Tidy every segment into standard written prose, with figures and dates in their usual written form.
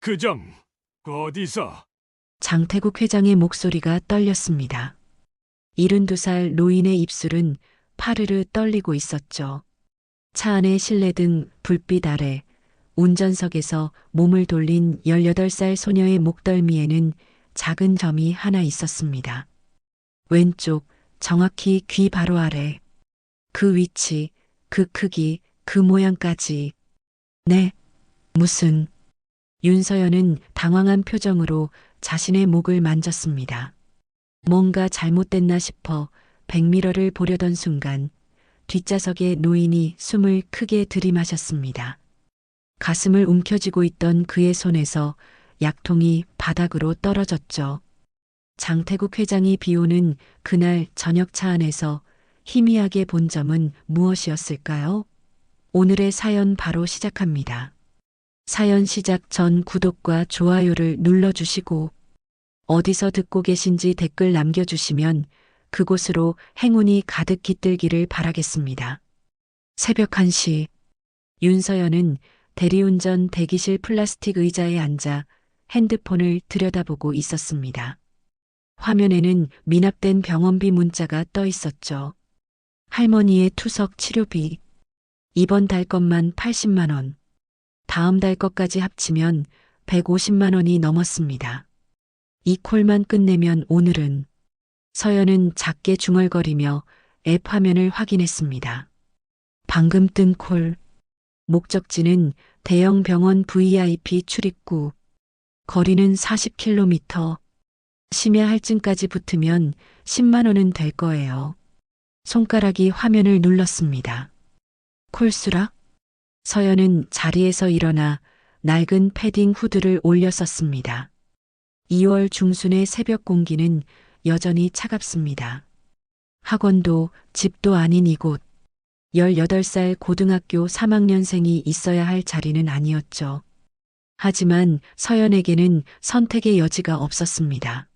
그정, 어디서? 장태국 회장의 목소리가 떨렸습니다. 72살 노인의 입술은 파르르 떨리고 있었죠. 차 안의 실내등 불빛 아래 운전석에서 몸을 돌린 18살 소녀의 목덜미에는 작은 점이 하나 있었습니다. 왼쪽, 정확히 귀 바로 아래. 그 위치, 그 크기, 그 모양까지. 네, 무슨. 윤서연은 당황한 표정으로 자신의 목을 만졌습니다. 뭔가 잘못됐나 싶어 백미러를 보려던 순간 뒷좌석의 노인이 숨을 크게 들이마셨습니다. 가슴을 움켜쥐고 있던 그의 손에서 약통이 바닥으로 떨어졌죠. 장태국 회장이 비오는 그날 저녁 차 안에서 희미하게 본 점은 무엇이었을까요? 오늘의 사연 바로 시작합니다. 사연 시작 전 구독과 좋아요를 눌러주시고 어디서 듣고 계신지 댓글 남겨주시면 그곳으로 행운이 가득 깃들기를 바라겠습니다. 새벽 1시 윤서연은 대리운전 대기실 플라스틱 의자에 앉아 핸드폰을 들여다보고 있었습니다. 화면에는 미납된 병원비 문자가 떠 있었죠. 할머니의 투석 치료비. 이번 달 것만 80만 원. 다음 달 것까지 합치면 150만 원이 넘었습니다. 이 콜만 끝내면 오늘은. 서연은 작게 중얼거리며 앱 화면을 확인했습니다. 방금 뜬 콜. 목적지는 대형 병원 VIP 출입구. 거리는 40km. 심야 할증까지 붙으면 10만 원은 될 거예요. 손가락이 화면을 눌렀습니다. 콜수락? 서연은 자리에서 일어나 낡은 패딩 후드를 올려 썼습니다. 2월 중순의 새벽 공기는 여전히 차갑습니다. 학원도 집도 아닌 이곳. 18살 고등학교 3학년생이 있어야 할 자리는 아니었죠. 하지만 서연에게는 선택의 여지가 없었습니다.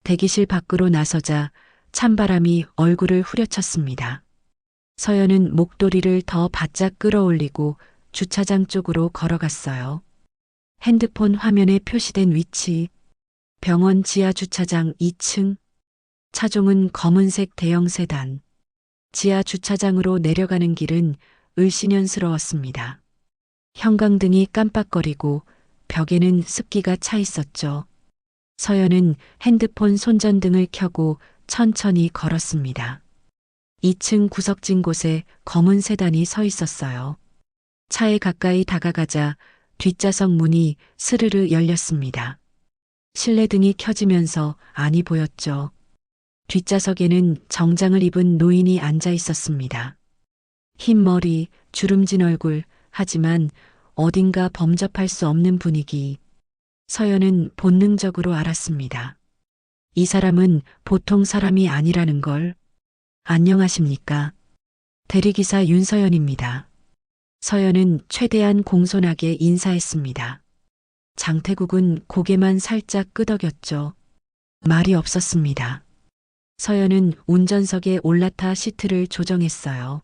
대기실 밖으로 나서자 찬바람이 얼굴을 후려쳤습니다. 서연은 목도리를 더 바짝 끌어올리고 주차장 쪽으로 걸어갔어요. 핸드폰 화면에 표시된 위치. 병원 지하 주차장 2층. 차종은 검은색 대형 세단. 지하 주차장으로 내려가는 길은 을씨년스러웠습니다. 형광등이 깜빡거리고 벽에는 습기가 차 있었죠. 서연은 핸드폰 손전등을 켜고 천천히 걸었습니다. 2층 구석진 곳에 검은 세단이 서 있었어요. 차에 가까이 다가가자 뒷좌석 문이 스르르 열렸습니다. 실내등이 켜지면서 안이 보였죠. 뒷좌석에는 정장을 입은 노인이 앉아 있었습니다. 흰 머리, 주름진 얼굴, 하지만 어딘가 범접할 수 없는 분위기. 서연은 본능적으로 알았습니다. 이 사람은 보통 사람이 아니라는 걸. 안녕하십니까? 대리기사 윤서연입니다. 서연은 최대한 공손하게 인사했습니다. 장태국은 고개만 살짝 끄덕였죠. 말이 없었습니다. 서연은 운전석에 올라타 시트를 조정했어요.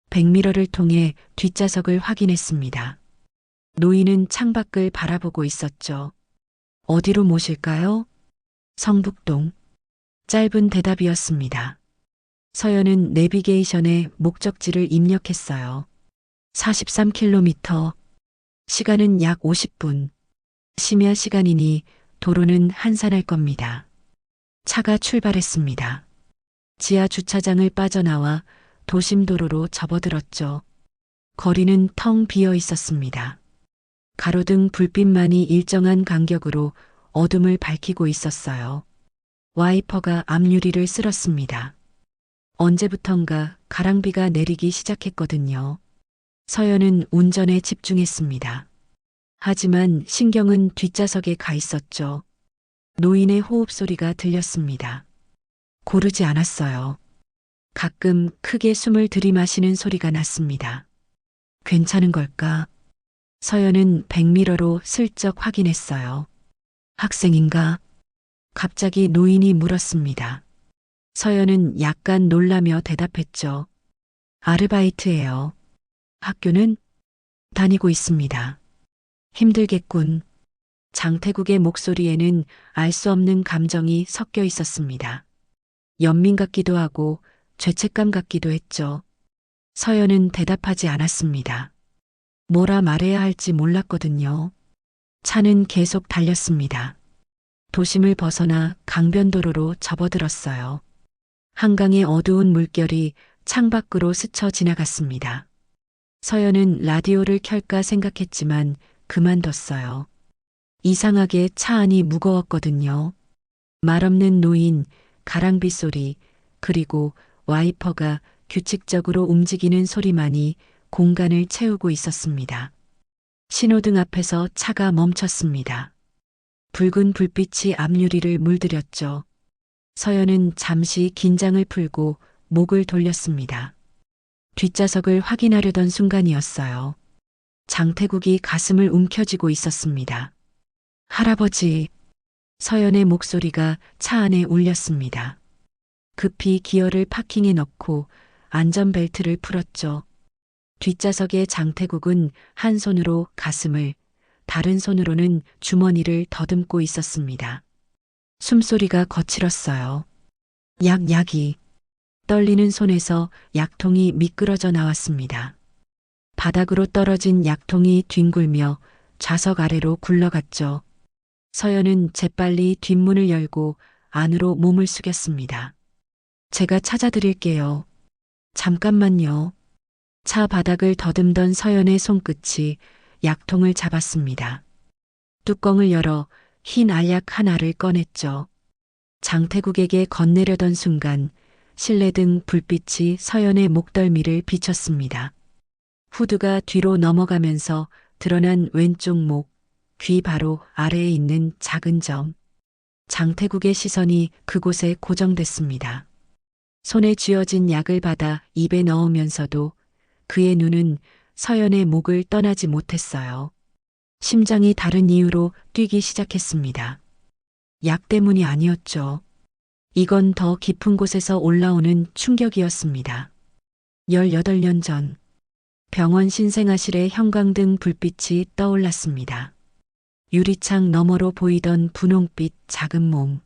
백미러를 통해 뒷좌석을 확인했습니다. 노인은 창밖을 바라보고 있었죠. 어디로 모실까요? 성북동. 짧은 대답이었습니다. 서연은 내비게이션에 목적지를 입력했어요. 43km. 시간은 약 50분. 심야 시간이니 도로는 한산할 겁니다. 차가 출발했습니다. 지하 주차장을 빠져나와 도심도로로 접어들었죠. 거리는 텅 비어 있었습니다. 가로등 불빛만이 일정한 간격으로 어둠을 밝히고 있었어요. 와이퍼가 앞유리를 쓸었습니다. 언제부턴가 가랑비가 내리기 시작했거든요. 서연은 운전에 집중했습니다. 하지만 신경은 뒷좌석에 가 있었죠. 노인의 호흡 소리가 들렸습니다. 고르지 않았어요. 가끔 크게 숨을 들이마시는 소리가 났습니다. 괜찮은 걸까? 서연은 백미러로 슬쩍 확인했어요. 학생인가? 갑자기 노인이 물었습니다. 서연은 약간 놀라며 대답했죠. 아르바이트예요. 학교는 다니고 있습니다. 힘들겠군. 장태국의 목소리에는 알 수 없는 감정이 섞여 있었습니다. 연민 같기도 하고 죄책감 같기도 했죠. 서연은 대답하지 않았습니다. 뭐라 말해야 할지 몰랐거든요. 차는 계속 달렸습니다. 도심을 벗어나 강변도로로 접어들었어요. 한강의 어두운 물결이 창밖으로 스쳐 지나갔습니다. 서연은 라디오를 켤까 생각했지만 그만뒀어요. 이상하게 차 안이 무거웠거든요. 말없는 노인, 가랑비 소리, 그리고 와이퍼가 규칙적으로 움직이는 소리만이 공간을 채우고 있었습니다. 신호등 앞에서 차가 멈췄습니다. 붉은 불빛이 앞유리를 물들였죠. 서연은 잠시 긴장을 풀고 목을 돌렸습니다. 뒷좌석을 확인하려던 순간이었어요. 장태국이 가슴을 움켜쥐고 있었습니다. 할아버지, 서연의 목소리가 차 안에 울렸습니다. 급히 기어를 파킹에 넣고 안전벨트를 풀었죠. 뒷좌석의 장태국은 한 손으로 가슴을, 다른 손으로는 주머니를 더듬고 있었습니다. 숨소리가 거칠었어요. 약이. 떨리는 손에서 약통이 미끄러져 나왔습니다. 바닥으로 떨어진 약통이 뒹굴며 좌석 아래로 굴러갔죠. 서연은 재빨리 뒷문을 열고 안으로 몸을 숙였습니다. 제가 찾아드릴게요. 잠깐만요. 차 바닥을 더듬던 서연의 손끝이 약통을 잡았습니다. 뚜껑을 열어 흰 알약 하나를 꺼냈죠. 장태국에게 건네려던 순간 실내등 불빛이 서연의 목덜미를 비췄습니다. 후드가 뒤로 넘어가면서 드러난 왼쪽 목, 귀 바로 아래에 있는 작은 점. 장태국의 시선이 그곳에 고정됐습니다. 손에 쥐어진 약을 받아 입에 넣으면서도 그의 눈은 서연의 목을 떠나지 못했어요. 심장이 다른 이유로 뛰기 시작했습니다. 약 때문이 아니었죠. 이건 더 깊은 곳에서 올라오는 충격이었습니다. 18년 전 병원 신생아실의 형광등 불빛이 떠올랐습니다. 유리창 너머로 보이던 분홍빛 작은 몸.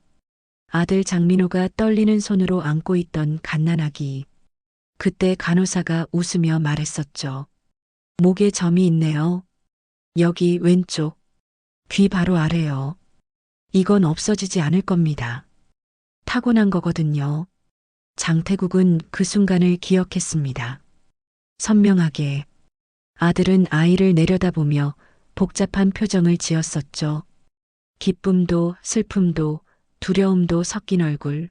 아들 장민호가 떨리는 손으로 안고 있던 갓난아기. 그때 간호사가 웃으며 말했었죠. 목에 점이 있네요. 여기 왼쪽. 귀 바로 아래요. 이건 없어지지 않을 겁니다. 타고난 거거든요. 장태국은 그 순간을 기억했습니다. 선명하게. 아들은 아이를 내려다보며 복잡한 표정을 지었었죠. 기쁨도 슬픔도 두려움도 섞인 얼굴.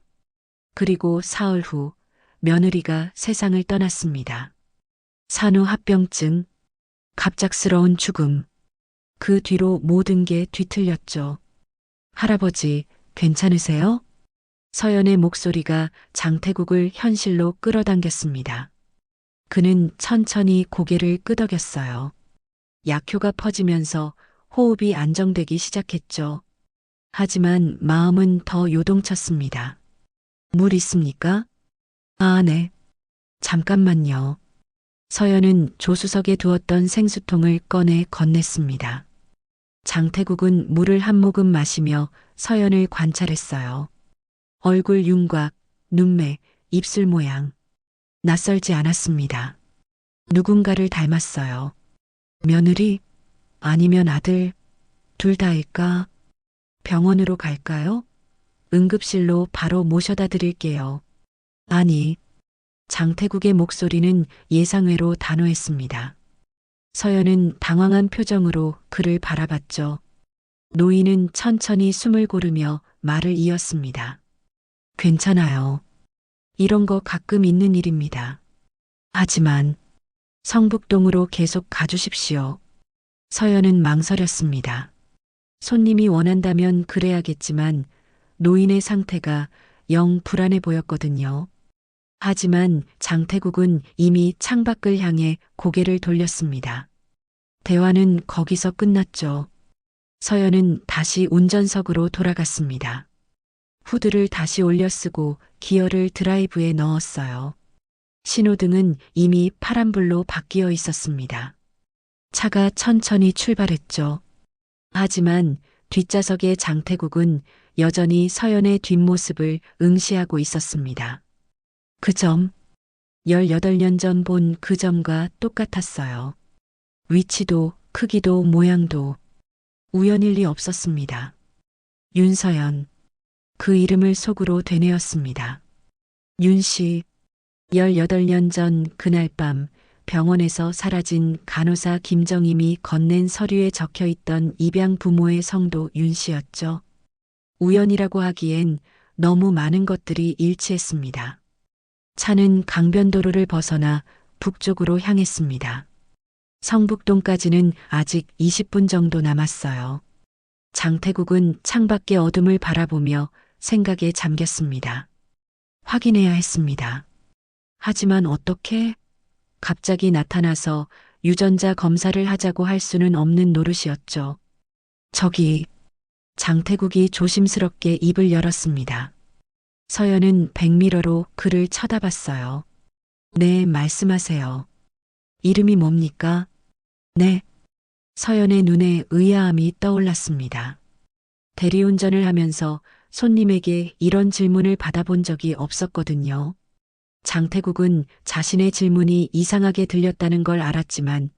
그리고 사흘 후 며느리가 세상을 떠났습니다. 산후합병증, 갑작스러운 죽음. 그 뒤로 모든 게 뒤틀렸죠. 할아버지, 괜찮으세요? 서연의 목소리가 장태국을 현실로 끌어당겼습니다. 그는 천천히 고개를 끄덕였어요. 약효가 퍼지면서 호흡이 안정되기 시작했죠. 하지만 마음은 더 요동쳤습니다. 물 있습니까? 아, 네. 잠깐만요. 서연은 조수석에 두었던 생수통을 꺼내 건넸습니다. 장태국은 물을 한 모금 마시며 서연을 관찰했어요. 얼굴 윤곽, 눈매, 입술 모양. 낯설지 않았습니다. 누군가를 닮았어요. 며느리? 아니면 아들? 둘 다일까? 병원으로 갈까요? 응급실로 바로 모셔다 드릴게요. 아니. 장태국의 목소리는 예상외로 단호했습니다. 서연은 당황한 표정으로 그를 바라봤죠. 노인은 천천히 숨을 고르며 말을 이었습니다. 괜찮아요. 이런 거 가끔 있는 일입니다. 하지만 성북동으로 계속 가주십시오. 서연은 망설였습니다. 손님이 원한다면 그래야겠지만 노인의 상태가 영 불안해 보였거든요. 하지만 장태국은 이미 창밖을 향해 고개를 돌렸습니다. 대화는 거기서 끝났죠. 서연은 다시 운전석으로 돌아갔습니다. 후드를 다시 올려 쓰고 기어를 드라이브에 넣었어요. 신호등은 이미 파란불로 바뀌어 있었습니다. 차가 천천히 출발했죠. 하지만 뒷좌석의 장태국은 여전히 서연의 뒷모습을 응시하고 있었습니다. 그 점, 18년 전 본 그 점과 똑같았어요. 위치도 크기도 모양도 우연일 리 없었습니다. 윤서연, 그 이름을 속으로 되뇌었습니다. 윤씨, 18년 전 그날 밤 병원에서 사라진 간호사 김정임이 건넨 서류에 적혀 있던 입양 부모의 성도 윤씨였죠. 우연이라고 하기엔 너무 많은 것들이 일치했습니다. 차는 강변도로를 벗어나 북쪽으로 향했습니다. 성북동까지는 아직 20분 정도 남았어요. 장태국은 창밖의 어둠을 바라보며 생각에 잠겼습니다. 확인해야 했습니다. 하지만 어떻게? 갑자기 나타나서 유전자 검사를 하자고 할 수는 없는 노릇이었죠. 저기, 장태국이 조심스럽게 입을 열었습니다. 서연은 백미러로 그를 쳐다봤어요. 네, 말씀하세요. 이름이 뭡니까? 네. 서연의 눈에 의아함이 떠올랐습니다. 대리운전을 하면서 손님에게 이런 질문을 받아본 적이 없었거든요. 장태국은 자신의 질문이 이상하게 들렸다는 걸 알았지만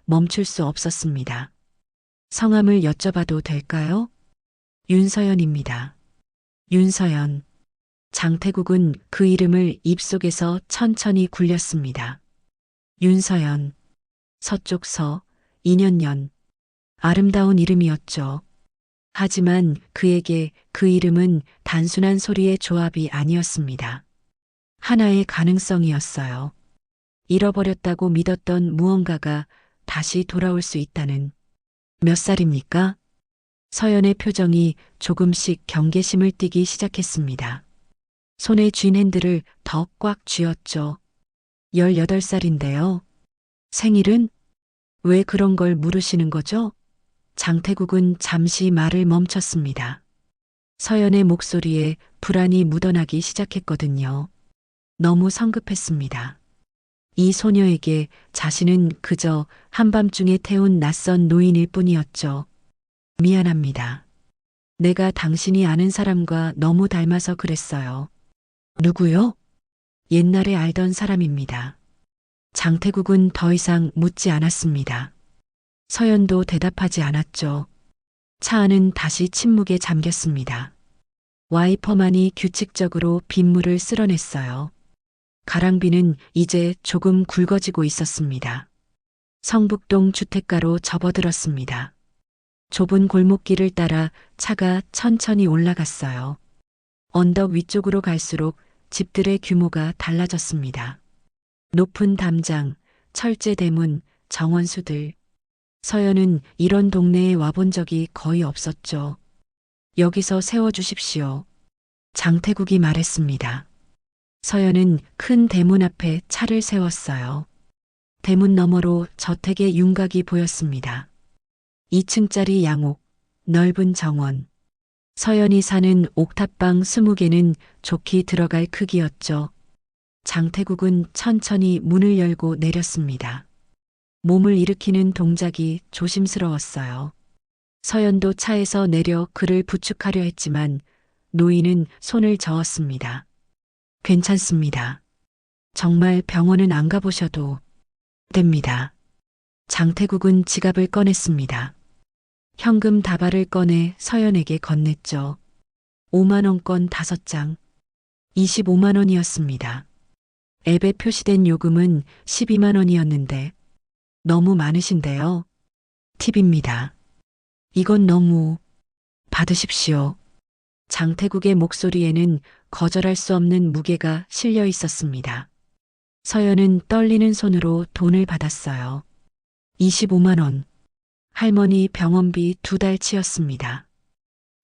멈출 수 없었습니다. 성함을 여쭤봐도 될까요? 윤서연입니다. 윤서연. 장태국은 그 이름을 입속에서 천천히 굴렸습니다. 윤서연. 서쪽 서, 인연연. 아름다운 이름이었죠. 하지만 그에게 그 이름은 단순한 소리의 조합이 아니었습니다. 하나의 가능성이었어요. 잃어버렸다고 믿었던 무언가가 다시 돌아올 수 있다는. 몇 살입니까? 서연의 표정이 조금씩 경계심을 띠기 시작했습니다. 손에 쥔 핸들을 더 꽉 쥐었죠. 18살인데요. 생일은? 왜 그런 걸 물으시는 거죠? 장태국은 잠시 말을 멈췄습니다. 서연의 목소리에 불안이 묻어나기 시작했거든요. 너무 성급했습니다. 이 소녀에게 자신은 그저 한밤중에 태운 낯선 노인일 뿐이었죠. 미안합니다. 내가 당신이 아는 사람과 너무 닮아서 그랬어요. 누구요? 옛날에 알던 사람입니다. 장태국은 더 이상 묻지 않았습니다. 서연도 대답하지 않았죠. 차 안은 다시 침묵에 잠겼습니다. 와이퍼만이 규칙적으로 빗물을 쓸어냈어요. 가랑비는 이제 조금 굵어지고 있었습니다. 성북동 주택가로 접어들었습니다. 좁은 골목길을 따라 차가 천천히 올라갔어요. 언덕 위쪽으로 갈수록 집들의 규모가 달라졌습니다. 높은 담장, 철제 대문, 정원수들. 서연은 이런 동네에 와본 적이 거의 없었죠. 여기서 세워주십시오. 장태국이 말했습니다. 서연은 큰 대문 앞에 차를 세웠어요. 대문 너머로 저택의 윤곽이 보였습니다. 2층짜리 양옥, 넓은 정원. 서연이 사는 옥탑방 20개는 좋게 들어갈 크기였죠. 장태국은 천천히 문을 열고 내렸습니다. 몸을 일으키는 동작이 조심스러웠어요. 서연도 차에서 내려 그를 부축하려 했지만 노인은 손을 저었습니다. 괜찮습니다. 정말 병원은 안 가보셔도 됩니다. 장태국은 지갑을 꺼냈습니다. 현금 다발을 꺼내 서연에게 건넸죠. 5만 원권 5장. 25만 원이었습니다. 앱에 표시된 요금은 12만 원이었는데 너무 많으신데요. 팁입니다. 이건 너무. 받으십시오. 장태국의 목소리에는 거절할 수 없는 무게가 실려 있었습니다. 서연은 떨리는 손으로 돈을 받았어요. 25만 원. 할머니 병원비 2달치였습니다.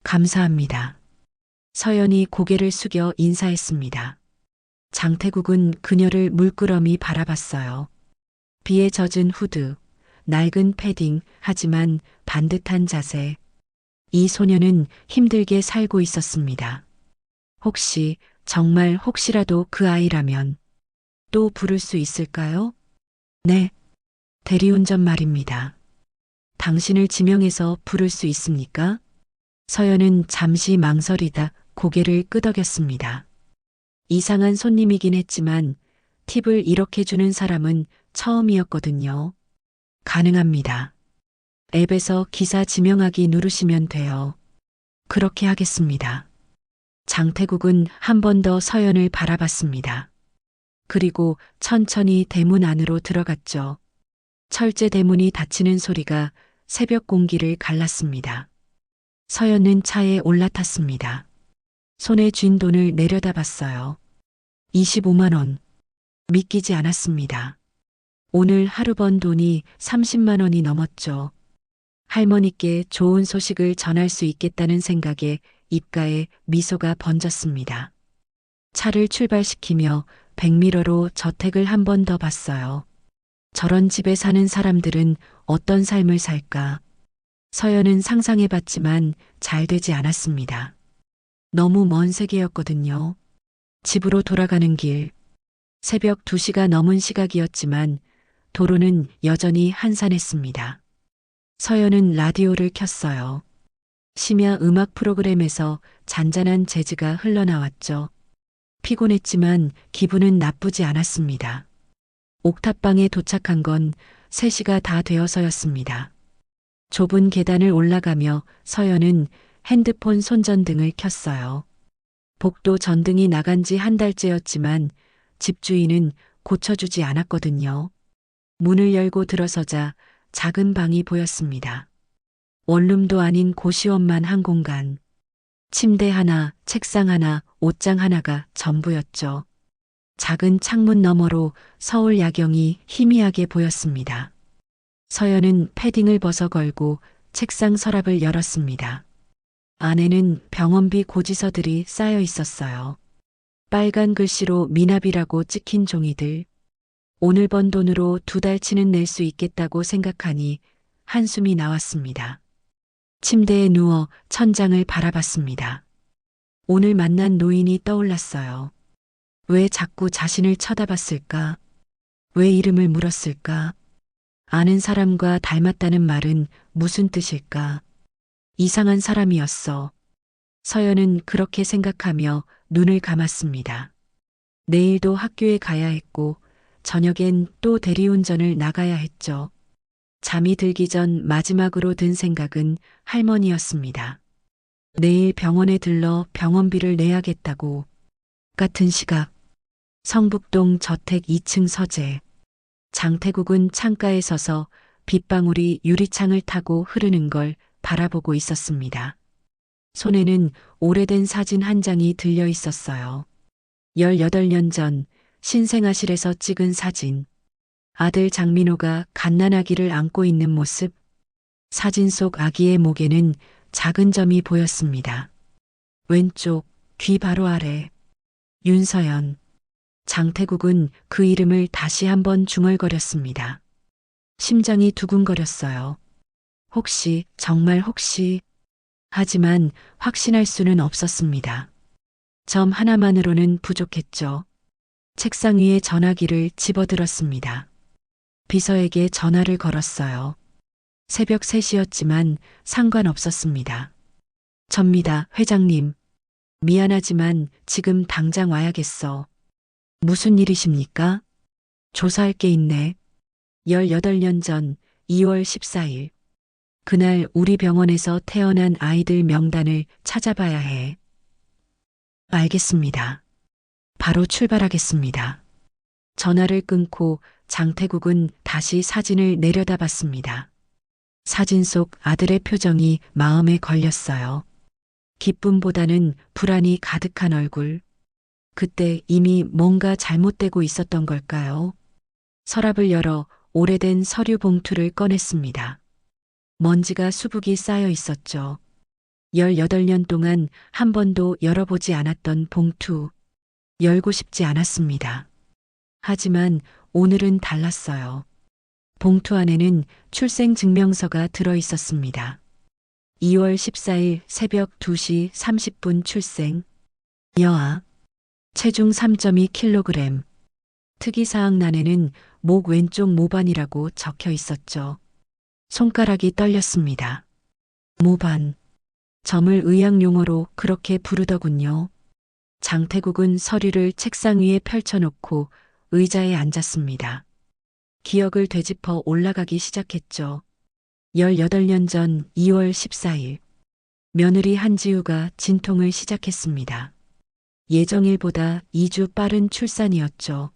감사합니다. 서연이 고개를 숙여 인사했습니다. 장태국은 그녀를 물끄러미 바라봤어요. 비에 젖은 후드, 낡은 패딩, 하지만 반듯한 자세. 이 소녀는 힘들게 살고 있었습니다. 혹시, 정말 혹시라도 그 아이라면 또 부를 수 있을까요? 네. 대리운전 말입니다. 당신을 지명해서 부를 수 있습니까? 서연은 잠시 망설이다 고개를 끄덕였습니다. 이상한 손님이긴 했지만 팁을 이렇게 주는 사람은 처음이었거든요. 가능합니다. 앱에서 기사 지명하기 누르시면 돼요. 그렇게 하겠습니다. 장태국은 한 번 더 서연을 바라봤습니다. 그리고 천천히 대문 안으로 들어갔죠. 철제 대문이 닫히는 소리가 새벽 공기를 갈랐습니다. 서연은 차에 올라탔습니다. 손에 쥔 돈을 내려다봤어요. 25만 원. 믿기지 않았습니다. 오늘 하루 번 돈이 30만 원이 넘었죠. 할머니께 좋은 소식을 전할 수 있겠다는 생각에 입가에 미소가 번졌습니다. 차를 출발시키며 백미러로 저택을 한 번 더 봤어요. 저런 집에 사는 사람들은 어떤 삶을 살까? 서연은 상상해봤지만 잘 되지 않았습니다. 너무 먼 세계였거든요. 집으로 돌아가는 길. 새벽 2시가 넘은 시각이었지만 도로는 여전히 한산했습니다. 서연은 라디오를 켰어요. 심야 음악 프로그램에서 잔잔한 재즈가 흘러나왔죠. 피곤했지만 기분은 나쁘지 않았습니다. 옥탑방에 도착한 건 3시가 다 되어서였습니다. 좁은 계단을 올라가며 서연은 핸드폰 손전등을 켰어요. 복도 전등이 나간 지 한 달째였지만 집주인은 고쳐주지 않았거든요. 문을 열고 들어서자 작은 방이 보였습니다. 원룸도 아닌 고시원만 한 공간. 침대 하나, 책상 하나, 옷장 하나가 전부였죠. 작은 창문 너머로 서울 야경이 희미하게 보였습니다. 서연은 패딩을 벗어 걸고 책상 서랍을 열었습니다. 안에는 병원비 고지서들이 쌓여 있었어요. 빨간 글씨로 미납이라고 찍힌 종이들. 오늘 번 돈으로 2달치는 낼 수 있겠다고 생각하니 한숨이 나왔습니다. 침대에 누워 천장을 바라봤습니다. 오늘 만난 노인이 떠올랐어요. 왜 자꾸 자신을 쳐다봤을까? 왜 이름을 물었을까? 아는 사람과 닮았다는 말은 무슨 뜻일까? 이상한 사람이었어. 서연은 그렇게 생각하며 눈을 감았습니다. 내일도 학교에 가야 했고 저녁엔 또 대리운전을 나가야 했죠. 잠이 들기 전 마지막으로 든 생각은 할머니였습니다. 내일 병원에 들러 병원비를 내야겠다고. 같은 시각. 성북동 저택 2층 서재. 장태국은 창가에 서서 빗방울이 유리창을 타고 흐르는 걸 바라보고 있었습니다. 손에는 오래된 사진 한 장이 들려 있었어요. 18년 전 신생아실에서 찍은 사진. 아들 장민호가 갓난아기를 안고 있는 모습. 사진 속 아기의 목에는 작은 점이 보였습니다. 왼쪽 귀 바로 아래. 윤서연. 장태국은 그 이름을 다시 한번 중얼거렸습니다. 심장이 두근거렸어요. 혹시, 정말 혹시. 하지만 확신할 수는 없었습니다. 점 하나만으로는 부족했죠. 책상 위에 전화기를 집어들었습니다. 비서에게 전화를 걸었어요. 새벽 3시였지만 상관없었습니다. 접니다, 회장님. 미안하지만 지금 당장 와야겠어. 무슨 일이십니까? 조사할 게 있네. 18년 전 2월 14일. 그날 우리 병원에서 태어난 아이들 명단을 찾아봐야 해. 알겠습니다. 바로 출발하겠습니다. 전화를 끊고 장태국은 다시 사진을 내려다봤습니다. 사진 속 아들의 표정이 마음에 걸렸어요. 기쁨보다는 불안이 가득한 얼굴. 그때 이미 뭔가 잘못되고 있었던 걸까요? 서랍을 열어 오래된 서류 봉투를 꺼냈습니다. 먼지가 수북이 쌓여 있었죠. 18년 동안 한 번도 열어보지 않았던 봉투. 열고 싶지 않았습니다. 하지만 오늘은 달랐어요. 봉투 안에는 출생증명서가 들어 있었습니다. 2월 14일 새벽 2시 30분 출생. 여아. 체중 3.2kg. 특이사항란에는 목 왼쪽 모반이라고 적혀 있었죠. 손가락이 떨렸습니다. 모반. 점을 의학 용어로 그렇게 부르더군요. 장태국은 서류를 책상 위에 펼쳐놓고 의자에 앉았습니다. 기억을 되짚어 올라가기 시작했죠. 18년 전 2월 14일, 며느리 한지우가 진통을 시작했습니다. 예정일보다 2주 빠른 출산이었죠.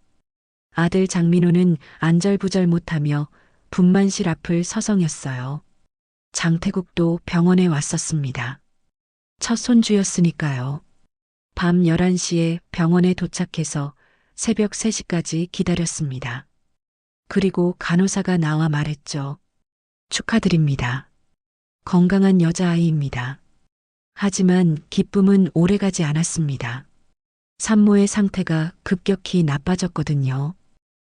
아들 장민호는 안절부절 못하며 분만실 앞을 서성였어요. 장태국도 병원에 왔었습니다. 첫 손주였으니까요. 밤 11시에 병원에 도착해서 새벽 3시까지 기다렸습니다. 그리고 간호사가 나와 말했죠. 축하드립니다. 건강한 여자아이입니다. 하지만 기쁨은 오래가지 않았습니다. 산모의 상태가 급격히 나빠졌거든요.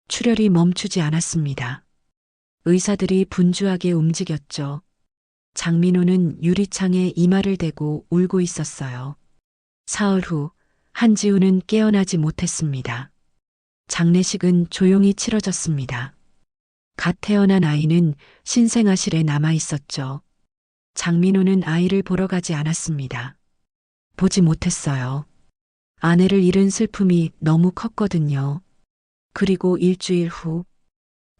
출혈이 멈추지 않았습니다. 의사들이 분주하게 움직였죠. 장민호는 유리창에 이마를 대고 울고 있었어요. 사흘 후 한지우는 깨어나지 못했습니다. 장례식은 조용히 치러졌습니다. 갓 태어난 아이는 신생아실에 남아 있었죠. 장민호는 아이를 보러 가지 않았습니다. 보지 못했어요. 아내를 잃은 슬픔이 너무 컸거든요. 그리고 일주일 후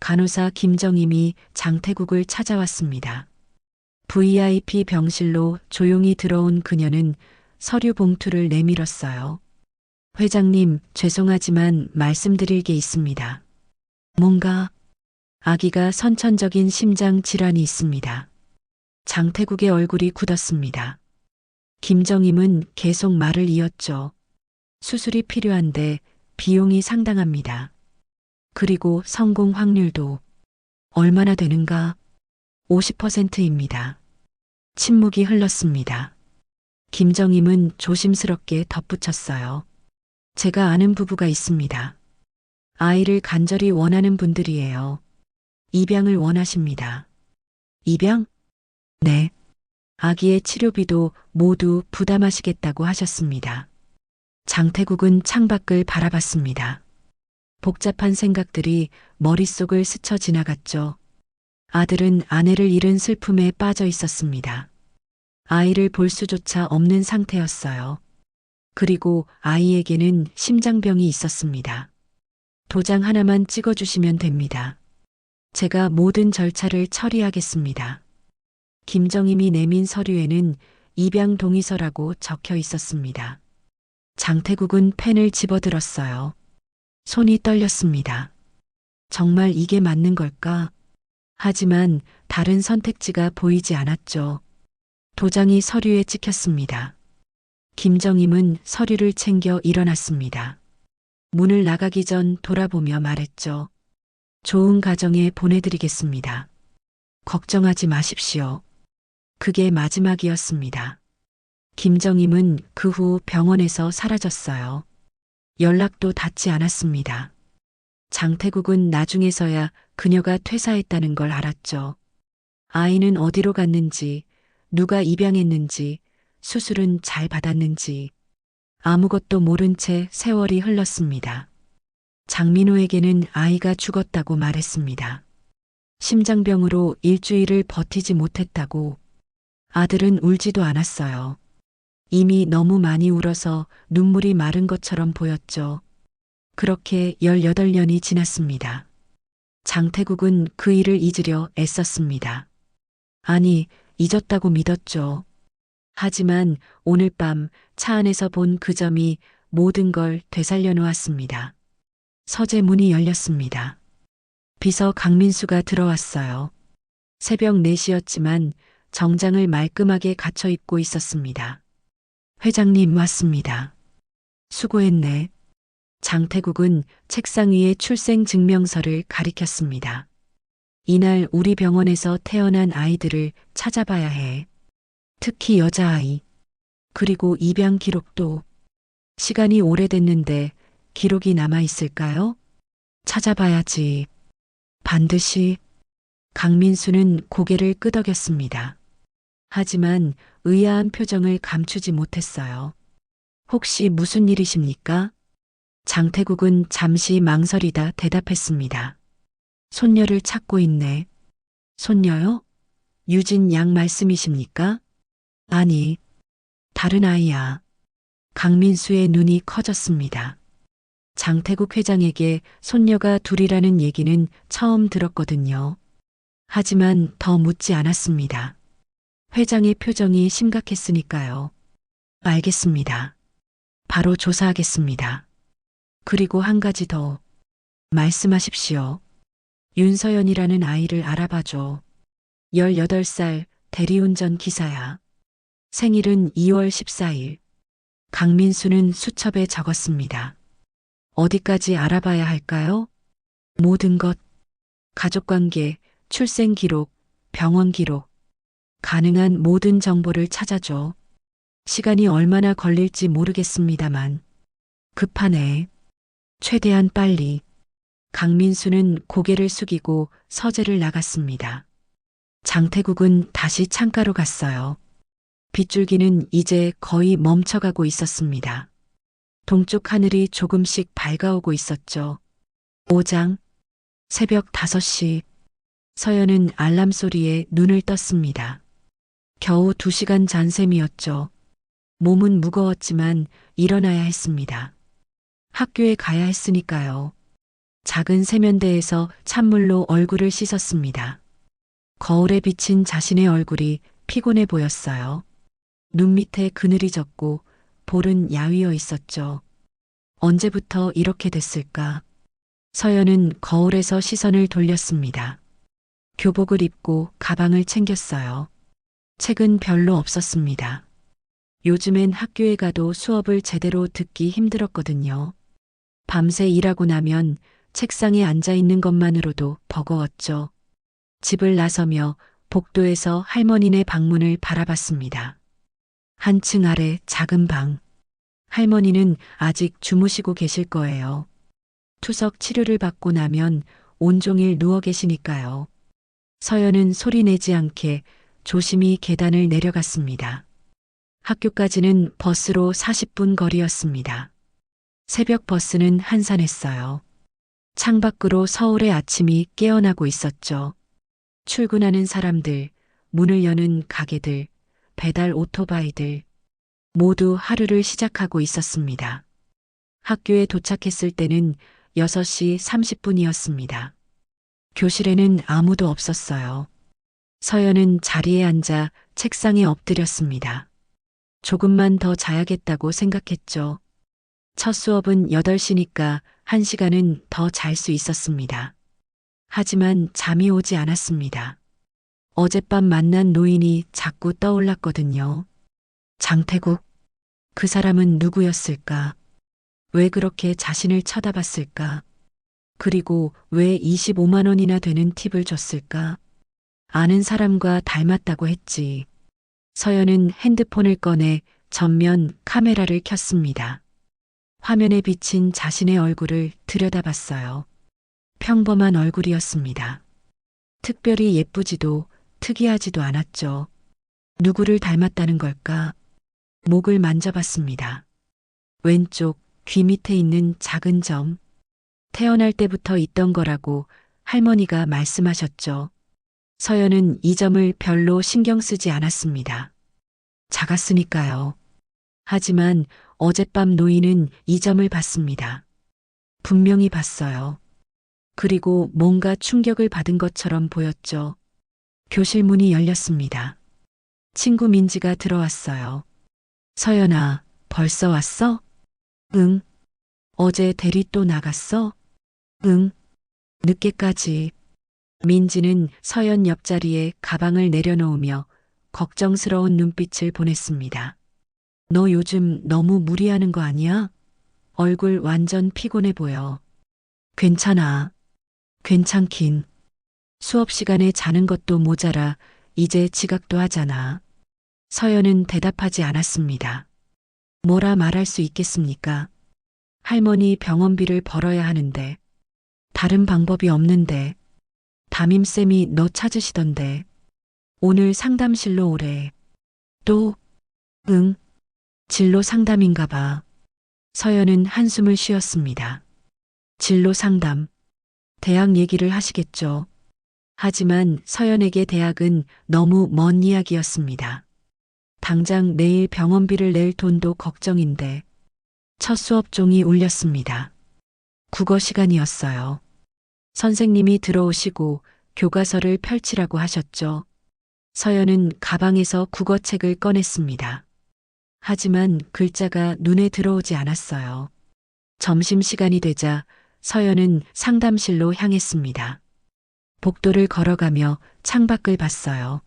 간호사 김정임이 장태국을 찾아왔습니다. VIP 병실로 조용히 들어온 그녀는 서류 봉투를 내밀었어요. 회장님, 죄송하지만 말씀드릴 게 있습니다. 뭔가 아기가 선천적인 심장 질환이 있습니다. 장태국의 얼굴이 굳었습니다. 김정임은 계속 말을 이었죠. 수술이 필요한데 비용이 상당합니다. 그리고 성공 확률도 얼마나 되는가? 50%입니다. 침묵이 흘렀습니다. 김정임은 조심스럽게 덧붙였어요. 제가 아는 부부가 있습니다. 아이를 간절히 원하는 분들이에요. 입양을 원하십니다. 입양? 네. 아기의 치료비도 모두 부담하시겠다고 하셨습니다. 장태국은 창밖을 바라봤습니다. 복잡한 생각들이 머릿속을 스쳐 지나갔죠. 아들은 아내를 잃은 슬픔에 빠져 있었습니다. 아이를 볼 수조차 없는 상태였어요. 그리고 아이에게는 심장병이 있었습니다. 도장 하나만 찍어주시면 됩니다. 제가 모든 절차를 처리하겠습니다. 김정임이 내민 서류에는 입양 동의서라고 적혀 있었습니다. 장태국은 펜을 집어들었어요. 손이 떨렸습니다. 정말 이게 맞는 걸까? 하지만 다른 선택지가 보이지 않았죠. 도장이 서류에 찍혔습니다. 김정임은 서류를 챙겨 일어났습니다. 문을 나가기 전 돌아보며 말했죠. 좋은 가정에 보내드리겠습니다. 걱정하지 마십시오. 그게 마지막이었습니다. 김정임은 그 후 병원에서 사라졌어요. 연락도 닿지 않았습니다. 장태국은 나중에서야 그녀가 퇴사했다는 걸 알았죠. 아이는 어디로 갔는지, 누가 입양했는지, 수술은 잘 받았는지 아무것도 모른 채 세월이 흘렀습니다. 장민호에게는 아이가 죽었다고 말했습니다. 심장병으로 일주일을 버티지 못했다고. 아들은 울지도 않았어요. 이미 너무 많이 울어서 눈물이 마른 것처럼 보였죠. 그렇게 18년이 지났습니다. 장태국은 그 일을 잊으려 애썼습니다. 아니, 잊었다고 믿었죠. 하지만 오늘 밤 차 안에서 본 그 점이 모든 걸 되살려 놓았습니다. 서재 문이 열렸습니다. 비서 강민수가 들어왔어요. 새벽 4시였지만 정장을 말끔하게 갖춰 입고 있었습니다. 회장님 왔습니다. 수고했네. 장태국은 책상 위에 출생증명서를 가리켰습니다. 이날 우리 병원에서 태어난 아이들을 찾아봐야 해. 특히 여자아이. 그리고 입양 기록도. 시간이 오래됐는데 기록이 남아 있을까요? 찾아봐야지. 반드시. 강민수는 고개를 끄덕였습니다. 하지만 의아한 표정을 감추지 못했어요. 혹시 무슨 일이십니까? 장태국은 잠시 망설이다 대답했습니다. 손녀를 찾고 있네. 손녀요? 유진 양 말씀이십니까? 아니, 다른 아이야. 강민수의 눈이 커졌습니다. 장태국 회장에게 손녀가 둘이라는 얘기는 처음 들었거든요. 하지만 더 묻지 않았습니다. 회장의 표정이 심각했으니까요. 알겠습니다. 바로 조사하겠습니다. 그리고 한 가지 더 말씀하십시오. 윤서연이라는 아이를 알아봐줘. 18살 대리운전 기사야. 생일은 2월 14일. 강민수는 수첩에 적었습니다. 어디까지 알아봐야 할까요? 모든 것. 가족관계, 출생 기록, 병원 기록. 가능한 모든 정보를 찾아줘. 시간이 얼마나 걸릴지 모르겠습니다만. 급하네. 최대한 빨리. 강민수는 고개를 숙이고 서재를 나갔습니다. 장태국은 다시 창가로 갔어요. 빗줄기는 이제 거의 멈춰가고 있었습니다. 동쪽 하늘이 조금씩 밝아오고 있었죠. 5장, 새벽 5시. 서연은 알람 소리에 눈을 떴습니다. 겨우 2시간 잔 셈이었죠. 몸은 무거웠지만 일어나야 했습니다. 학교에 가야 했으니까요. 작은 세면대에서 찬물로 얼굴을 씻었습니다. 거울에 비친 자신의 얼굴이 피곤해 보였어요. 눈 밑에 그늘이 졌고 볼은 야위어 있었죠. 언제부터 이렇게 됐을까? 서연은 거울에서 시선을 돌렸습니다. 교복을 입고 가방을 챙겼어요. 책은 별로 없었습니다. 요즘엔 학교에 가도 수업을 제대로 듣기 힘들었거든요. 밤새 일하고 나면 책상에 앉아 있는 것만으로도 버거웠죠. 집을 나서며 복도에서 할머니네 방문을 바라봤습니다. 한층 아래 작은 방. 할머니는 아직 주무시고 계실 거예요. 투석 치료를 받고 나면 온종일 누워 계시니까요. 서연은 소리 내지 않게 조심히 계단을 내려갔습니다. 학교까지는 버스로 40분 거리였습니다. 새벽 버스는 한산했어요. 창밖으로 서울의 아침이 깨어나고 있었죠. 출근하는 사람들, 문을 여는 가게들, 배달 오토바이들, 모두 하루를 시작하고 있었습니다. 학교에 도착했을 때는 6시 30분이었습니다. 교실에는 아무도 없었어요. 서연은 자리에 앉아 책상에 엎드렸습니다. 조금만 더 자야겠다고 생각했죠. 첫 수업은 8시니까 1시간은 더 잘 수 있었습니다. 하지만 잠이 오지 않았습니다. 어젯밤 만난 노인이 자꾸 떠올랐거든요. 장태국, 그 사람은 누구였을까? 왜 그렇게 자신을 쳐다봤을까? 그리고 왜 25만 원이나 되는 팁을 줬을까? 아는 사람과 닮았다고 했지. 서연은 핸드폰을 꺼내 전면 카메라를 켰습니다. 화면에 비친 자신의 얼굴을 들여다봤어요. 평범한 얼굴이었습니다. 특별히 예쁘지도 특이하지도 않았죠. 누구를 닮았다는 걸까? 목을 만져봤습니다. 왼쪽 귀 밑에 있는 작은 점. 태어날 때부터 있던 거라고 할머니가 말씀하셨죠. 서연은 이 점을 별로 신경 쓰지 않았습니다. 작았으니까요. 하지만 어젯밤 노인은 이 점을 봤습니다. 분명히 봤어요. 그리고 뭔가 충격을 받은 것처럼 보였죠. 교실 문이 열렸습니다. 친구 민지가 들어왔어요. 서연아, 벌써 왔어? 응. 어제 대리 또 나갔어? 응. 늦게까지. 민지는 서연 옆자리에 가방을 내려놓으며 걱정스러운 눈빛을 보냈습니다. 너 요즘 너무 무리하는 거 아니야? 얼굴 완전 피곤해 보여. 괜찮아. 괜찮긴. 수업 시간에 자는 것도 모자라 이제 지각도 하잖아. 서연은 대답하지 않았습니다. 뭐라 말할 수 있겠습니까? 할머니 병원비를 벌어야 하는데. 다른 방법이 없는데. 담임쌤이 너 찾으시던데. 오늘 상담실로 오래. 또? 응. 진로 상담인가 봐. 서연은 한숨을 쉬었습니다. 진로 상담. 대학 얘기를 하시겠죠. 하지만 서연에게 대학은 너무 먼 이야기였습니다. 당장 내일 병원비를 낼 돈도 걱정인데 첫 수업 종이 울렸습니다. 국어 시간이었어요. 선생님이 들어오시고 교과서를 펼치라고 하셨죠. 서연은 가방에서 국어책을 꺼냈습니다. 하지만 글자가 눈에 들어오지 않았어요. 점심시간이 되자 서연은 상담실로 향했습니다. 복도를 걸어가며 창밖을 봤어요.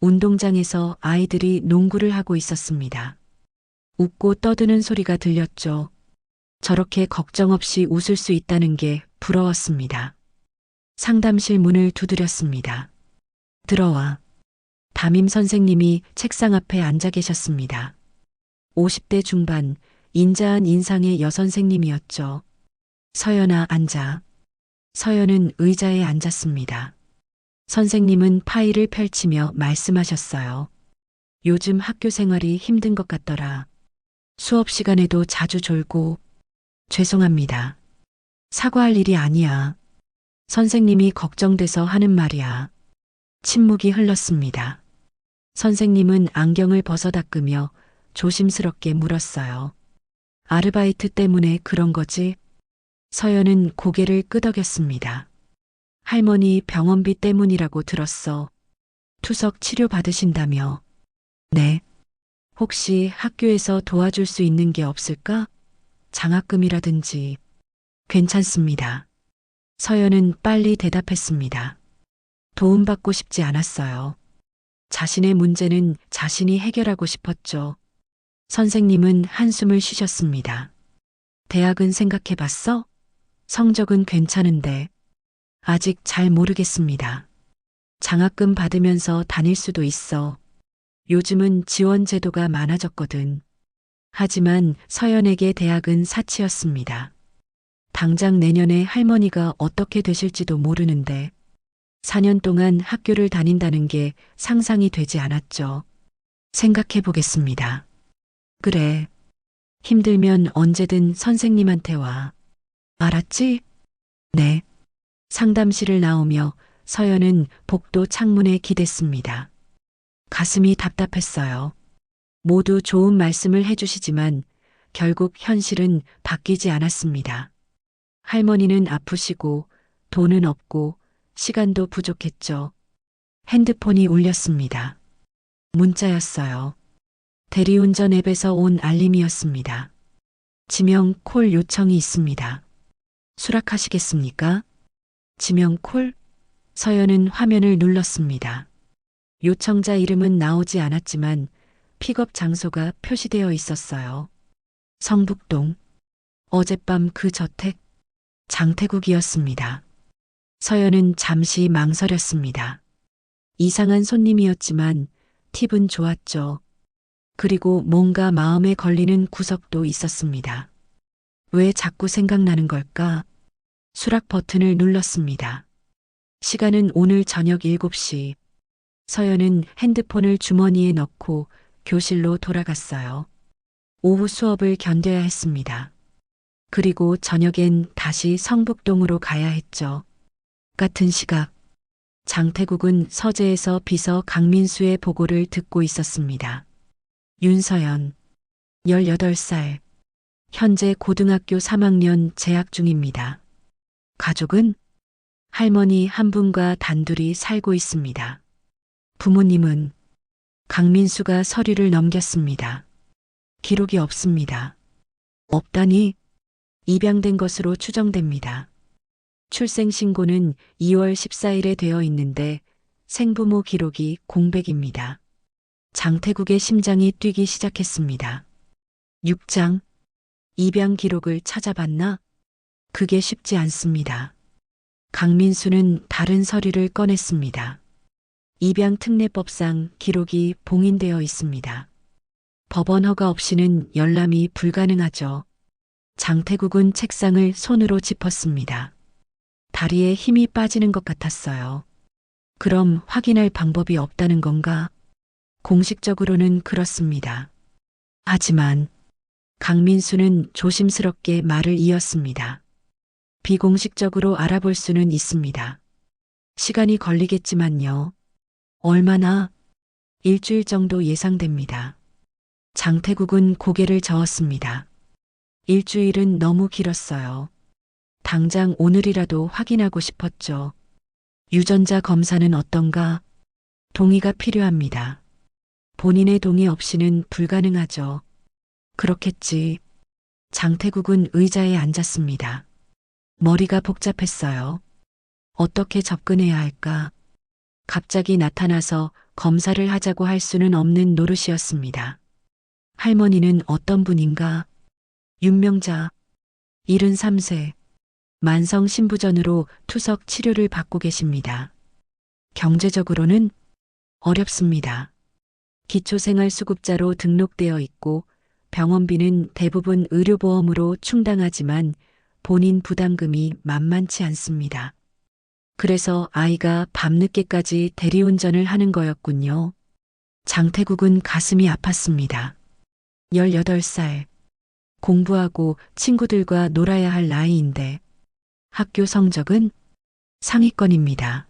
운동장에서 아이들이 농구를 하고 있었습니다. 웃고 떠드는 소리가 들렸죠. 저렇게 걱정 없이 웃을 수 있다는 게 부러웠습니다. 상담실 문을 두드렸습니다. 들어와. 담임 선생님이 책상 앞에 앉아 계셨습니다. 50대 중반, 인자한 인상의 여선생님이었죠. 서연아, 앉아. 서연은 의자에 앉았습니다. 선생님은 파일을 펼치며 말씀하셨어요. 요즘 학교 생활이 힘든 것 같더라. 수업 시간에도 자주 졸고. 죄송합니다. 사과할 일이 아니야. 선생님이 걱정돼서 하는 말이야. 침묵이 흘렀습니다. 선생님은 안경을 벗어 닦으며 조심스럽게 물었어요. 아르바이트 때문에 그런 거지? 서연은 고개를 끄덕였습니다. 할머니 병원비 때문이라고 들었어. 투석 치료 받으신다며. 네. 혹시 학교에서 도와줄 수 있는 게 없을까? 장학금이라든지. 괜찮습니다. 서연은 빨리 대답했습니다. 도움받고 싶지 않았어요. 자신의 문제는 자신이 해결하고 싶었죠. 선생님은 한숨을 쉬셨습니다. 대학은 생각해 봤어? 성적은 괜찮은데. 아직 잘 모르겠습니다. 장학금 받으면서 다닐 수도 있어. 요즘은 지원 제도가 많아졌거든. 하지만 서연에게 대학은 사치였습니다. 당장 내년에 할머니가 어떻게 되실지도 모르는데 4년 동안 학교를 다닌다는 게 상상이 되지 않았죠. 생각해 보겠습니다. 그래. 힘들면 언제든 선생님한테 와. 알았지? 네. 상담실을 나오며 서연은 복도 창문에 기댔습니다. 가슴이 답답했어요. 모두 좋은 말씀을 해주시지만 결국 현실은 바뀌지 않았습니다. 할머니는 아프시고 돈은 없고 시간도 부족했죠. 핸드폰이 울렸습니다. 문자였어요. 대리운전 앱에서 온 알림이었습니다. 지명 콜 요청이 있습니다. 수락하시겠습니까? 지명 콜? 서연은 화면을 눌렀습니다. 요청자 이름은 나오지 않았지만 픽업 장소가 표시되어 있었어요. 성북동. 어젯밤 그 저택. 장태국이었습니다. 서연은 잠시 망설였습니다. 이상한 손님이었지만 팁은 좋았죠. 그리고 뭔가 마음에 걸리는 구석도 있었습니다. 왜 자꾸 생각나는 걸까? 수락 버튼을 눌렀습니다. 시간은 오늘 저녁 7시. 서연은 핸드폰을 주머니에 넣고 교실로 돌아갔어요. 오후 수업을 견뎌야 했습니다. 그리고 저녁엔 다시 성북동으로 가야 했죠. 같은 시각, 장태국은 서재에서 비서 강민수의 보고를 듣고 있었습니다. 윤서연, 18살, 현재 고등학교 3학년 재학 중입니다. 가족은 할머니 한 분과 단둘이 살고 있습니다. 부모님은 강민수가 서류를 넘겼습니다. 기록이 없습니다. 없다니 입양된 것으로 추정됩니다. 출생신고는 2월 14일에 되어 있는데 생부모 기록이 공백입니다. 장태국의 심장이 뛰기 시작했습니다. 6장, 입양 기록을 찾아봤나? 그게 쉽지 않습니다. 강민수는 다른 서류를 꺼냈습니다. 입양 특례법상 기록이 봉인되어 있습니다. 법원 허가 없이는 열람이 불가능하죠. 장태국은 책상을 손으로 짚었습니다. 다리에 힘이 빠지는 것 같았어요. 그럼 확인할 방법이 없다는 건가? 공식적으로는 그렇습니다. 하지만 강민수는 조심스럽게 말을 이었습니다. 비공식적으로 알아볼 수는 있습니다. 시간이 걸리겠지만요. 얼마나? 일주일 정도 예상됩니다. 장태국은 고개를 저었습니다. 일주일은 너무 길었어요. 당장 오늘이라도 확인하고 싶었죠. 유전자 검사는 어떤가? 동의가 필요합니다. 본인의 동의 없이는 불가능하죠. 그렇겠지. 장태국은 의자에 앉았습니다. 머리가 복잡했어요. 어떻게 접근해야 할까? 갑자기 나타나서 검사를 하자고 할 수는 없는 노릇이었습니다. 할머니는 어떤 분인가? 윤명자, 73세, 만성 신부전으로 투석 치료를 받고 계십니다. 경제적으로는 어렵습니다. 기초생활수급자로 등록되어 있고 병원비는 대부분 의료보험으로 충당하지만 본인 부담금이 만만치 않습니다. 그래서 아이가 밤늦게까지 대리운전을 하는 거였군요. 장태국은 가슴이 아팠습니다. 18살. 공부하고 친구들과 놀아야 할 나이인데 학교 성적은 상위권입니다.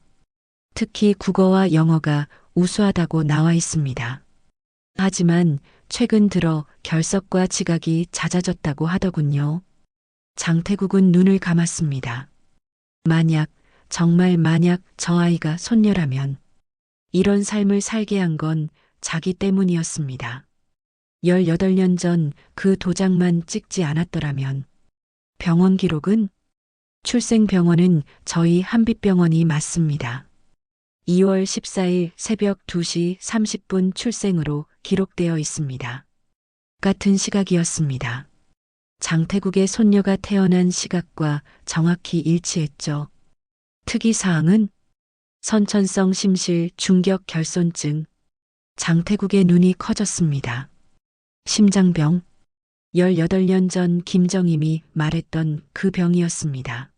특히 국어와 영어가 우수하다고 나와 있습니다. 하지만 최근 들어 결석과 지각이 잦아졌다고 하더군요. 장태국은 눈을 감았습니다. 정말 만약 저 아이가 손녀라면 이런 삶을 살게 한 건 자기 때문이었습니다. 18년 전 그 도장만 찍지 않았더라면 병원 기록은 출생병원은 저희 한빛병원이 맞습니다. 2월 14일 새벽 2시 30분 출생으로 기록되어 있습니다. 같은 시각이었습니다. 장태국의 손녀가 태어난 시각과 정확히 일치했죠. 특이사항은 선천성 심실 중격 결손증. 장태국의 눈이 커졌습니다. 심장병. 18년 전 김정임이 말했던 그 병이었습니다.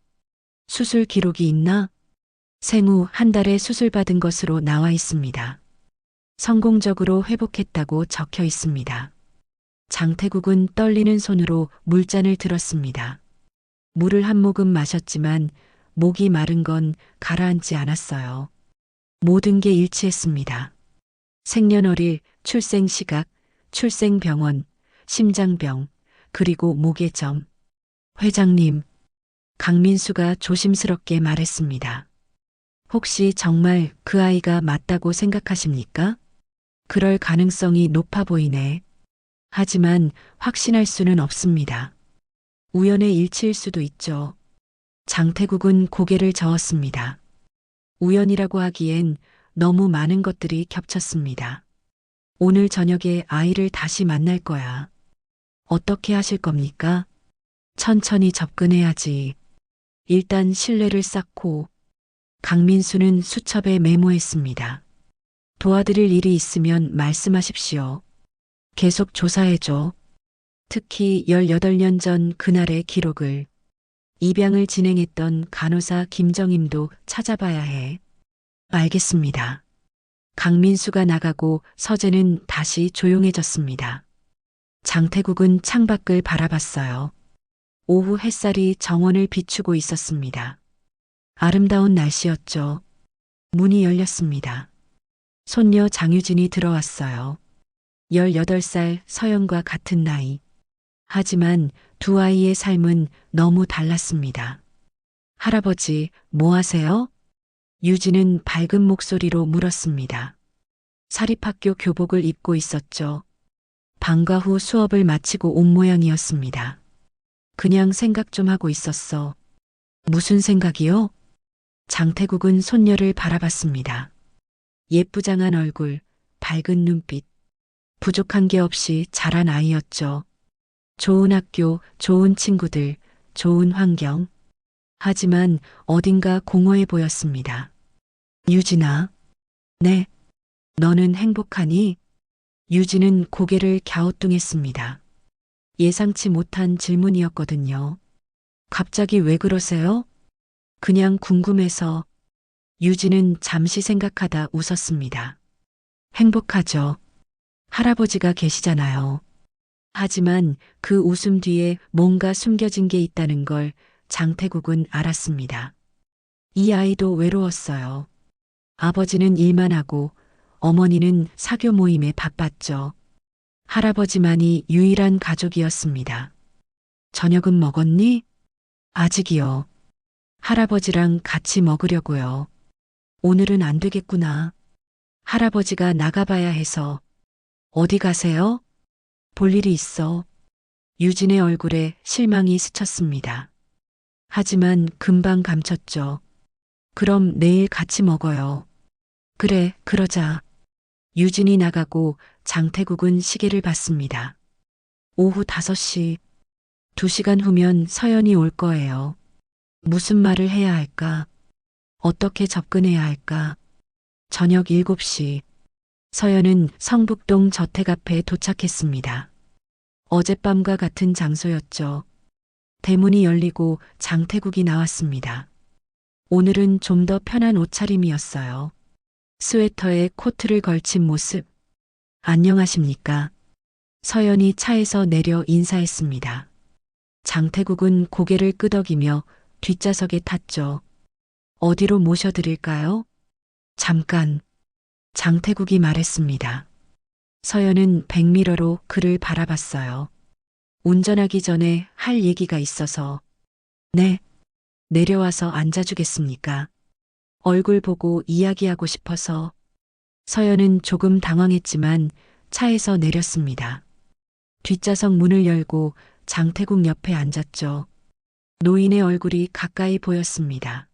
수술 기록이 있나? 생후 한 달에 수술받은 것으로 나와 있습니다. 성공적으로 회복했다고 적혀 있습니다. 장태국은 떨리는 손으로 물잔을 들었습니다. 물을 한 모금 마셨지만 목이 마른 건 가라앉지 않았어요. 모든 게 일치했습니다. 생년월일, 출생시각, 출생병원, 심장병, 그리고 목의 점. 회장님, 강민수가 조심스럽게 말했습니다. 혹시 정말 그 아이가 맞다고 생각하십니까? 그럴 가능성이 높아 보이네. 하지만 확신할 수는 없습니다. 우연의 일치일 수도 있죠. 장태국은 고개를 저었습니다. 우연이라고 하기엔 너무 많은 것들이 겹쳤습니다. 오늘 저녁에 아이를 다시 만날 거야. 어떻게 하실 겁니까? 천천히 접근해야지. 일단 신뢰를 쌓고. 강민수는 수첩에 메모했습니다. 도와드릴 일이 있으면 말씀하십시오. 계속 조사해줘. 특히 18년 전 그날의 기록을. 입양을 진행했던 간호사 김정임도 찾아봐야 해. 알겠습니다. 강민수가 나가고 서재는 다시 조용해졌습니다. 장태국은 창밖을 바라봤어요. 오후 햇살이 정원을 비추고 있었습니다. 아름다운 날씨였죠. 문이 열렸습니다. 손녀 장유진이 들어왔어요. 18살 서연과 같은 나이. 하지만 두 아이의 삶은 너무 달랐습니다. 할아버지, 뭐 하세요? 유진은 밝은 목소리로 물었습니다. 사립학교 교복을 입고 있었죠. 방과 후 수업을 마치고 온 모양이었습니다. 그냥 생각 좀 하고 있었어. 무슨 생각이요? 장태국은 손녀를 바라봤습니다. 예쁘장한 얼굴, 밝은 눈빛. 부족한 게 없이 자란 아이였죠. 좋은 학교, 좋은 친구들, 좋은 환경. 하지만 어딘가 공허해 보였습니다. 유진아. 네. 너는 행복하니? 유진은 고개를 갸우뚱했습니다. 예상치 못한 질문이었거든요. 갑자기 왜 그러세요? 그냥 궁금해서. 유진은 잠시 생각하다 웃었습니다. 행복하죠. 할아버지가 계시잖아요. 하지만 그 웃음 뒤에 뭔가 숨겨진 게 있다는 걸 장태국은 알았습니다. 이 아이도 외로웠어요. 아버지는 일만 하고 어머니는 사교 모임에 바빴죠. 할아버지만이 유일한 가족이었습니다. 저녁은 먹었니? 아직이요. 할아버지랑 같이 먹으려고요. 오늘은 안 되겠구나. 할아버지가 나가봐야 해서. 어디 가세요? 볼 일이 있어. 유진의 얼굴에 실망이 스쳤습니다. 하지만 금방 감췄죠. 그럼 내일 같이 먹어요. 그래, 그러자. 유진이 나가고 장태국은 시계를 봤습니다. 오후 5시. 2시간 후면 서연이 올 거예요. 무슨 말을 해야 할까? 어떻게 접근해야 할까? 저녁 7시. 서연은 성북동 저택 앞에 도착했습니다. 어젯밤과 같은 장소였죠. 대문이 열리고 장태국이 나왔습니다. 오늘은 좀 더 편한 옷차림이었어요. 스웨터에 코트를 걸친 모습. 안녕하십니까? 서연이 차에서 내려 인사했습니다. 장태국은 고개를 끄덕이며 뒷좌석에 탔죠. 어디로 모셔드릴까요? 잠깐. 장태국이 말했습니다. 서연은 백미러로 그를 바라봤어요. 운전하기 전에 할 얘기가 있어서. 네. 내려와서 앉아주겠습니까? 얼굴 보고 이야기하고 싶어서. 서연은 조금 당황했지만 차에서 내렸습니다. 뒷좌석 문을 열고 장태국 옆에 앉았죠. 노인의 얼굴이 가까이 보였습니다.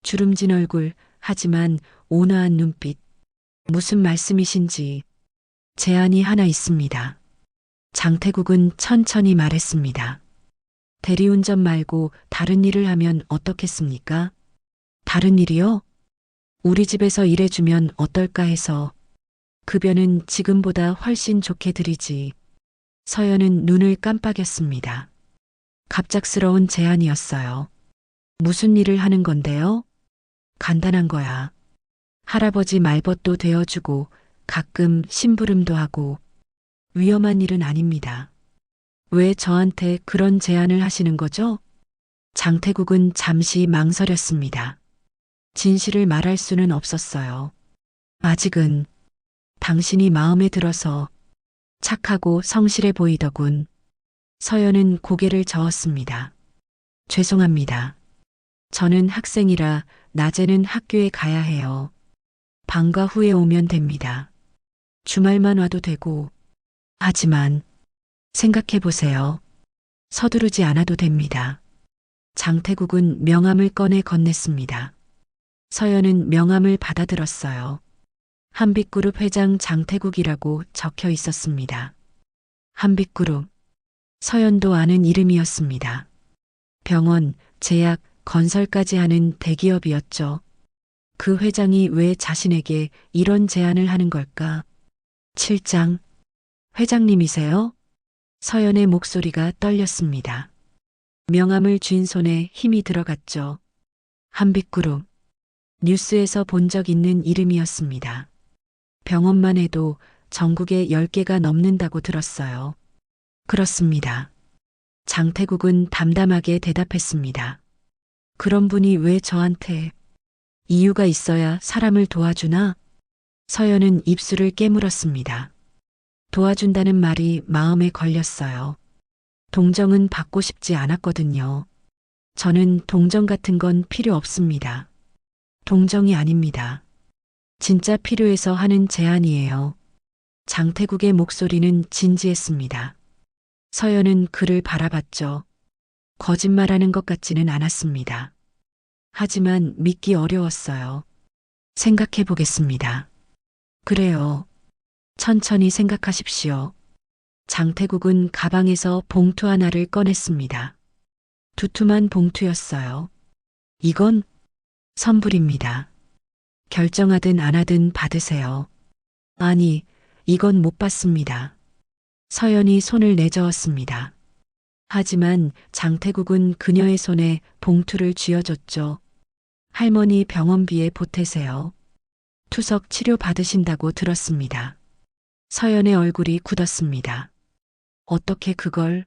주름진 얼굴, 하지만 온화한 눈빛. 무슨 말씀이신지. 제안이 하나 있습니다. 장태국은 천천히 말했습니다. 대리운전 말고 다른 일을 하면 어떻겠습니까? 다른 일이요? 우리 집에서 일해주면 어떨까 해서. 급여는 지금보다 훨씬 좋게 드리지. 서연은 눈을 깜빡였습니다. 갑작스러운 제안이었어요. 무슨 일을 하는 건데요? 간단한 거야. 할아버지 말벗도 되어주고 가끔 심부름도 하고. 위험한 일은 아닙니다. 왜 저한테 그런 제안을 하시는 거죠? 장태국은 잠시 망설였습니다. 진실을 말할 수는 없었어요. 아직은. 당신이 마음에 들어서. 착하고 성실해 보이더군. 서연은 고개를 저었습니다. 죄송합니다. 저는 학생이라 낮에는 학교에 가야 해요. 방과 후에 오면 됩니다. 주말만 와도 되고. 하지만 생각해 보세요. 서두르지 않아도 됩니다. 장태국은 명함을 꺼내 건넸습니다. 서연은 명함을 받아들었어요. 한빛그룹 회장 장태국이라고 적혀 있었습니다. 한빛그룹. 서연도 아는 이름이었습니다. 병원, 제약, 건설까지 하는 대기업이었죠. 그 회장이 왜 자신에게 이런 제안을 하는 걸까? 7장. 회장님이세요? 서연의 목소리가 떨렸습니다. 명함을 쥔 손에 힘이 들어갔죠. 한빛그룹. 뉴스에서 본 적 있는 이름이었습니다. 병원만 해도 전국에 10개가 넘는다고 들었어요. 그렇습니다. 장태국은 담담하게 대답했습니다. 그런 분이 왜 저한테. 이유가 있어야 사람을 도와주나? 서연은 입술을 깨물었습니다. 도와준다는 말이 마음에 걸렸어요. 동정은 받고 싶지 않았거든요. 저는 동정 같은 건 필요 없습니다. 동정이 아닙니다. 진짜 필요해서 하는 제안이에요. 장태국의 목소리는 진지했습니다. 서연은 그를 바라봤죠. 거짓말하는 것 같지는 않았습니다. 하지만 믿기 어려웠어요. 생각해 보겠습니다. 그래요. 천천히 생각하십시오. 장태국은 가방에서 봉투 하나를 꺼냈습니다. 두툼한 봉투였어요. 이건 선불입니다. 결정하든 안 하든 받으세요. 아니, 이건 못 받습니다. 서연이 손을 내저었습니다. 하지만 장태국은 그녀의 손에 봉투를 쥐어줬죠. 할머니 병원비에 보태세요. 투석 치료 받으신다고 들었습니다. 서연의 얼굴이 굳었습니다. 어떻게 그걸?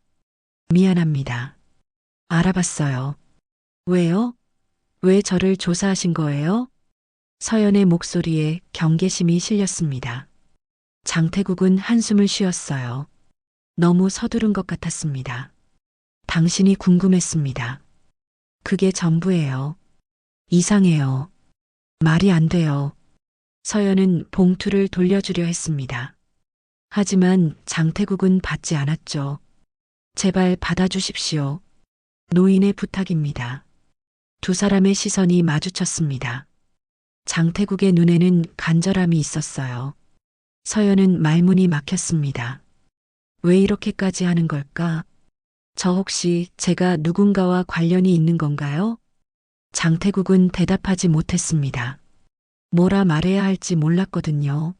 미안합니다. 알아봤어요. 왜요? 왜 저를 조사하신 거예요? 서연의 목소리에 경계심이 실렸습니다. 장태국은 한숨을 쉬었어요. 너무 서두른 것 같았습니다. 당신이 궁금했습니다. 그게 전부예요. 이상해요. 말이 안 돼요. 서연은 봉투를 돌려주려 했습니다. 하지만 장태국은 받지 않았죠. 제발 받아주십시오. 노인의 부탁입니다. 두 사람의 시선이 마주쳤습니다. 장태국의 눈에는 간절함이 있었어요. 서연은 말문이 막혔습니다. 왜 이렇게까지 하는 걸까? 저 혹시 제가 누군가와 관련이 있는 건가요? 장태국은 대답하지 못했습니다. 뭐라 말해야 할지 몰랐거든요.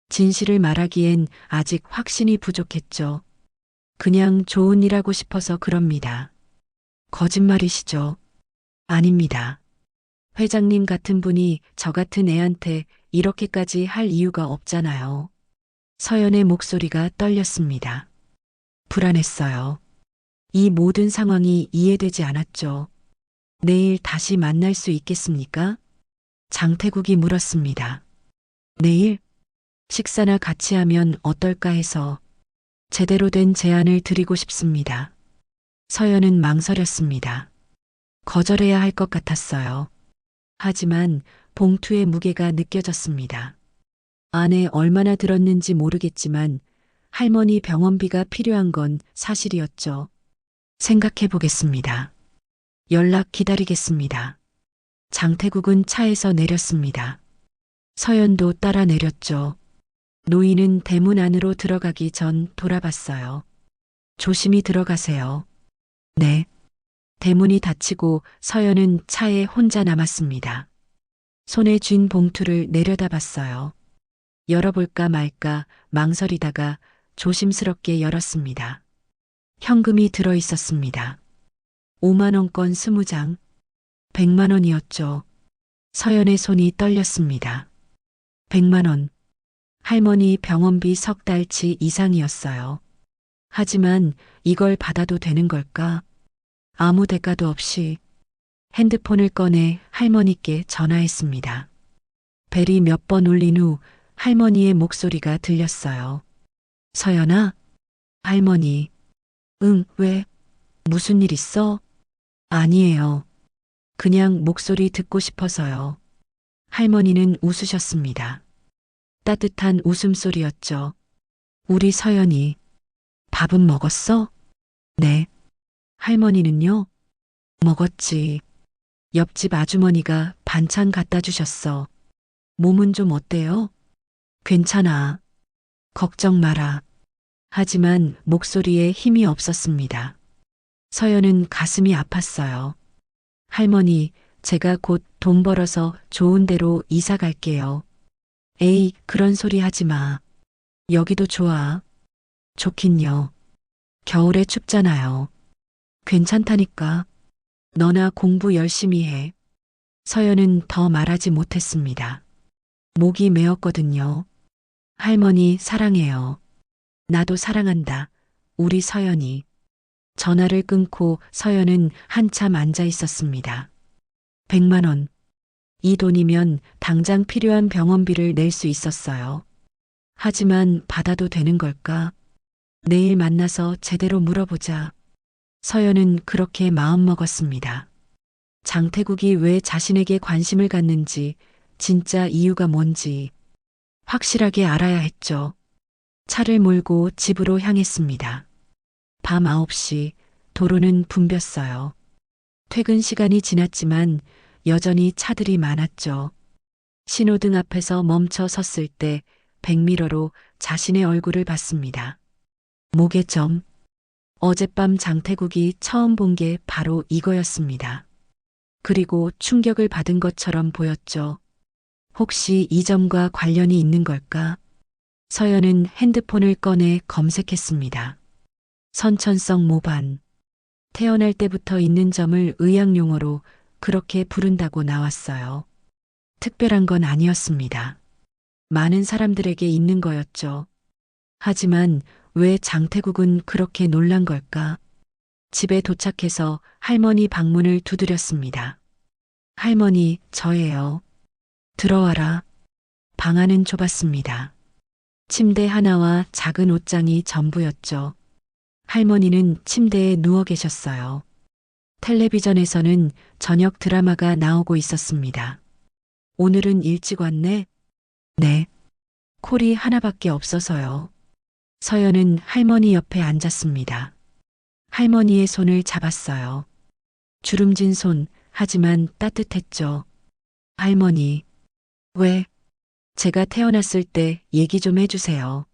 진실을 말하기엔 아직 확신이 부족했죠. 그냥 좋은 일 하고 싶어서 그럽니다. 거짓말이시죠? 아닙니다. 회장님 같은 분이 저 같은 애한테 이렇게까지 할 이유가 없잖아요. 서연의 목소리가 떨렸습니다. 불안했어요. 이 모든 상황이 이해되지 않았죠. 내일 다시 만날 수 있겠습니까? 장태국이 물었습니다. 내일? 식사나 같이 하면 어떨까 해서 제대로 된 제안을 드리고 싶습니다. 서연은 망설였습니다. 거절해야 할 것 같았어요. 하지만 봉투의 무게가 느껴졌습니다. 안에 얼마나 들었는지 모르겠지만 할머니 병원비가 필요한 건 사실이었죠. 생각해 보겠습니다. 연락 기다리겠습니다. 장태국은 차에서 내렸습니다. 서연도 따라 내렸죠. 노인은 대문 안으로 들어가기 전 돌아봤어요. 조심히 들어가세요. 네. 대문이 닫히고 서연은 차에 혼자 남았습니다. 손에 쥔 봉투를 내려다봤어요. 열어볼까 말까 망설이다가 조심스럽게 열었습니다. 현금이 들어 있었습니다. 5만 원권 20장, 100만 원이었죠. 서연의 손이 떨렸습니다. 100만 원. 할머니 병원비 석 달치 이상이었어요. 하지만 이걸 받아도 되는 걸까? 아무 대가도 없이 핸드폰을 꺼내 할머니께 전화했습니다. 벨이 몇 번 울린 후 할머니의 목소리가 들렸어요. 서연아? 할머니. 응, 왜? 무슨 일 있어? 아니에요. 그냥 목소리 듣고 싶어서요. 할머니는 웃으셨습니다. 따뜻한 웃음소리였죠. 우리 서연이. 밥은 먹었어? 네. 할머니는요? 먹었지. 옆집 아주머니가 반찬 갖다 주셨어. 몸은 좀 어때요? 괜찮아. 걱정 마라. 하지만 목소리에 힘이 없었습니다. 서연은 가슴이 아팠어요. 할머니, 제가 곧 돈 벌어서 좋은 데로 이사 갈게요. 에이, 그런 소리 하지 마. 여기도 좋아. 좋긴요. 겨울에 춥잖아요. 괜찮다니까. 너나 공부 열심히 해. 서연은 더 말하지 못했습니다. 목이 메었거든요. 할머니 사랑해요. 나도 사랑한다. 우리 서연이. 전화를 끊고 서연은 한참 앉아 있었습니다. 100만 원. 이 돈이면 당장 필요한 병원비를 낼 수 있었어요. 하지만 받아도 되는 걸까? 내일 만나서 제대로 물어보자. 서연은 그렇게 마음먹었습니다. 장태국이 왜 자신에게 관심을 갖는지, 진짜 이유가 뭔지 확실하게 알아야 했죠. 차를 몰고 집으로 향했습니다. 밤 9시 도로는 붐볐어요. 퇴근 시간이 지났지만 여전히 차들이 많았죠. 신호등 앞에서 멈춰 섰을 때 백미러로 자신의 얼굴을 봤습니다. 목에 점. 어젯밤 장태국이 처음 본 게 바로 이거였습니다. 그리고 충격을 받은 것처럼 보였죠. 혹시 이 점과 관련이 있는 걸까? 서연은 핸드폰을 꺼내 검색했습니다. 선천성 모반. 태어날 때부터 있는 점을 의학용어로 그렇게 부른다고 나왔어요. 특별한 건 아니었습니다. 많은 사람들에게 있는 거였죠. 하지만 왜 장태국은 그렇게 놀란 걸까? 집에 도착해서 할머니 방문을 두드렸습니다. 할머니, 저예요. 들어와라. 방 안은 좁았습니다. 침대 하나와 작은 옷장이 전부였죠. 할머니는 침대에 누워 계셨어요. 텔레비전에서는 저녁 드라마가 나오고 있었습니다. 오늘은 일찍 왔네? 네. 콜이 하나밖에 없어서요. 서연은 할머니 옆에 앉았습니다. 할머니의 손을 잡았어요. 주름진 손, 하지만 따뜻했죠. 할머니, 왜? 제가 태어났을 때 얘기 좀 해주세요.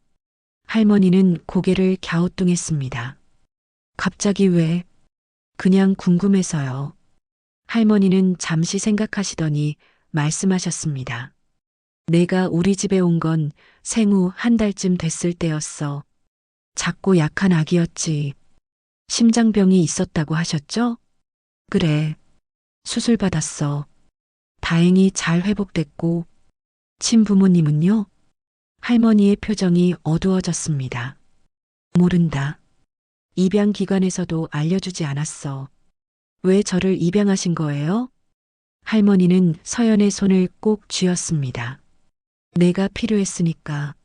할머니는 고개를 갸우뚱했습니다. 갑자기 왜? 그냥 궁금해서요. 할머니는 잠시 생각하시더니 말씀하셨습니다. 내가 우리 집에 온 건 생후 한 달쯤 됐을 때였어. 작고 약한 아기였지. 심장병이 있었다고 하셨죠? 그래. 수술 받았어. 다행히 잘 회복됐고. 친부모님은요? 할머니의 표정이 어두워졌습니다. 모른다. 입양기관에서도 알려주지 않았어. 왜 저를 입양하신 거예요? 할머니는 서연의 손을 꼭 쥐었습니다. 내가 필요했으니까.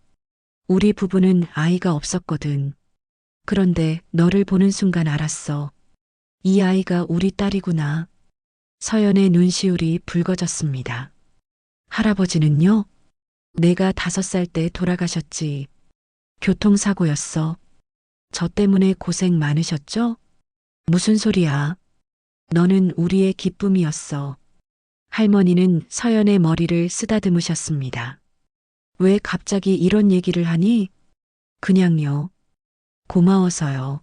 우리 부부는 아이가 없었거든. 그런데 너를 보는 순간 알았어. 이 아이가 우리 딸이구나. 서연의 눈시울이 붉어졌습니다. 할아버지는요? 내가 5살 때 돌아가셨지. 교통사고였어. 저 때문에 고생 많으셨죠? 무슨 소리야? 너는 우리의 기쁨이었어. 할머니는 서연의 머리를 쓰다듬으셨습니다. 왜 갑자기 이런 얘기를 하니? 그냥요. 고마워서요.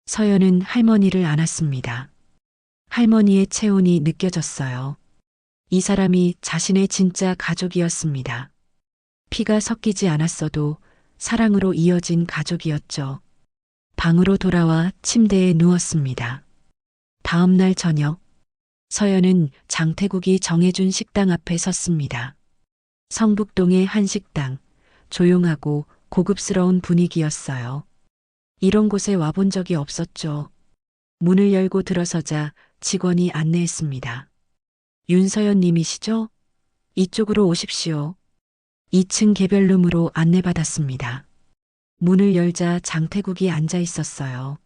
서연은 할머니를 안았습니다. 할머니의 체온이 느껴졌어요. 이 사람이 자신의 진짜 가족이었습니다. 피가 섞이지 않았어도 사랑으로 이어진 가족이었죠. 방으로 돌아와 침대에 누웠습니다. 다음 날 저녁, 서연은 장태국이 정해준 식당 앞에 섰습니다. 성북동의 한 식당, 조용하고 고급스러운 분위기였어요. 이런 곳에 와본 적이 없었죠. 문을 열고 들어서자 직원이 안내했습니다. 윤서연 님이시죠? 이쪽으로 오십시오. 2층 개별룸으로 안내받았습니다. 문을 열자 장태국이 앉아 있었어요.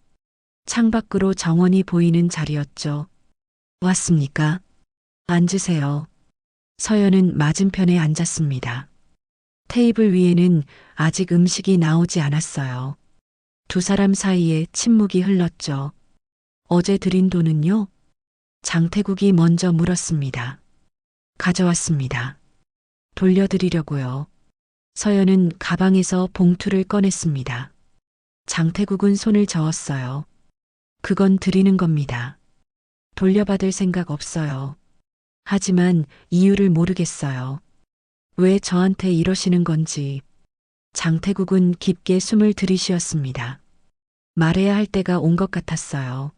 창밖으로 정원이 보이는 자리였죠. 왔습니까? 앉으세요. 서연은 맞은편에 앉았습니다. 테이블 위에는 아직 음식이 나오지 않았어요. 두 사람 사이에 침묵이 흘렀죠. 어제 드린 돈은요? 장태국이 먼저 물었습니다. 가져왔습니다. 돌려드리려고요. 서연은 가방에서 봉투를 꺼냈습니다. 장태국은 손을 저었어요. 그건 드리는 겁니다. 돌려받을 생각 없어요. 하지만 이유를 모르겠어요. 왜 저한테 이러시는 건지. 장태국은 깊게 숨을 들이쉬었습니다. 말해야 할 때가 온 것 같았어요.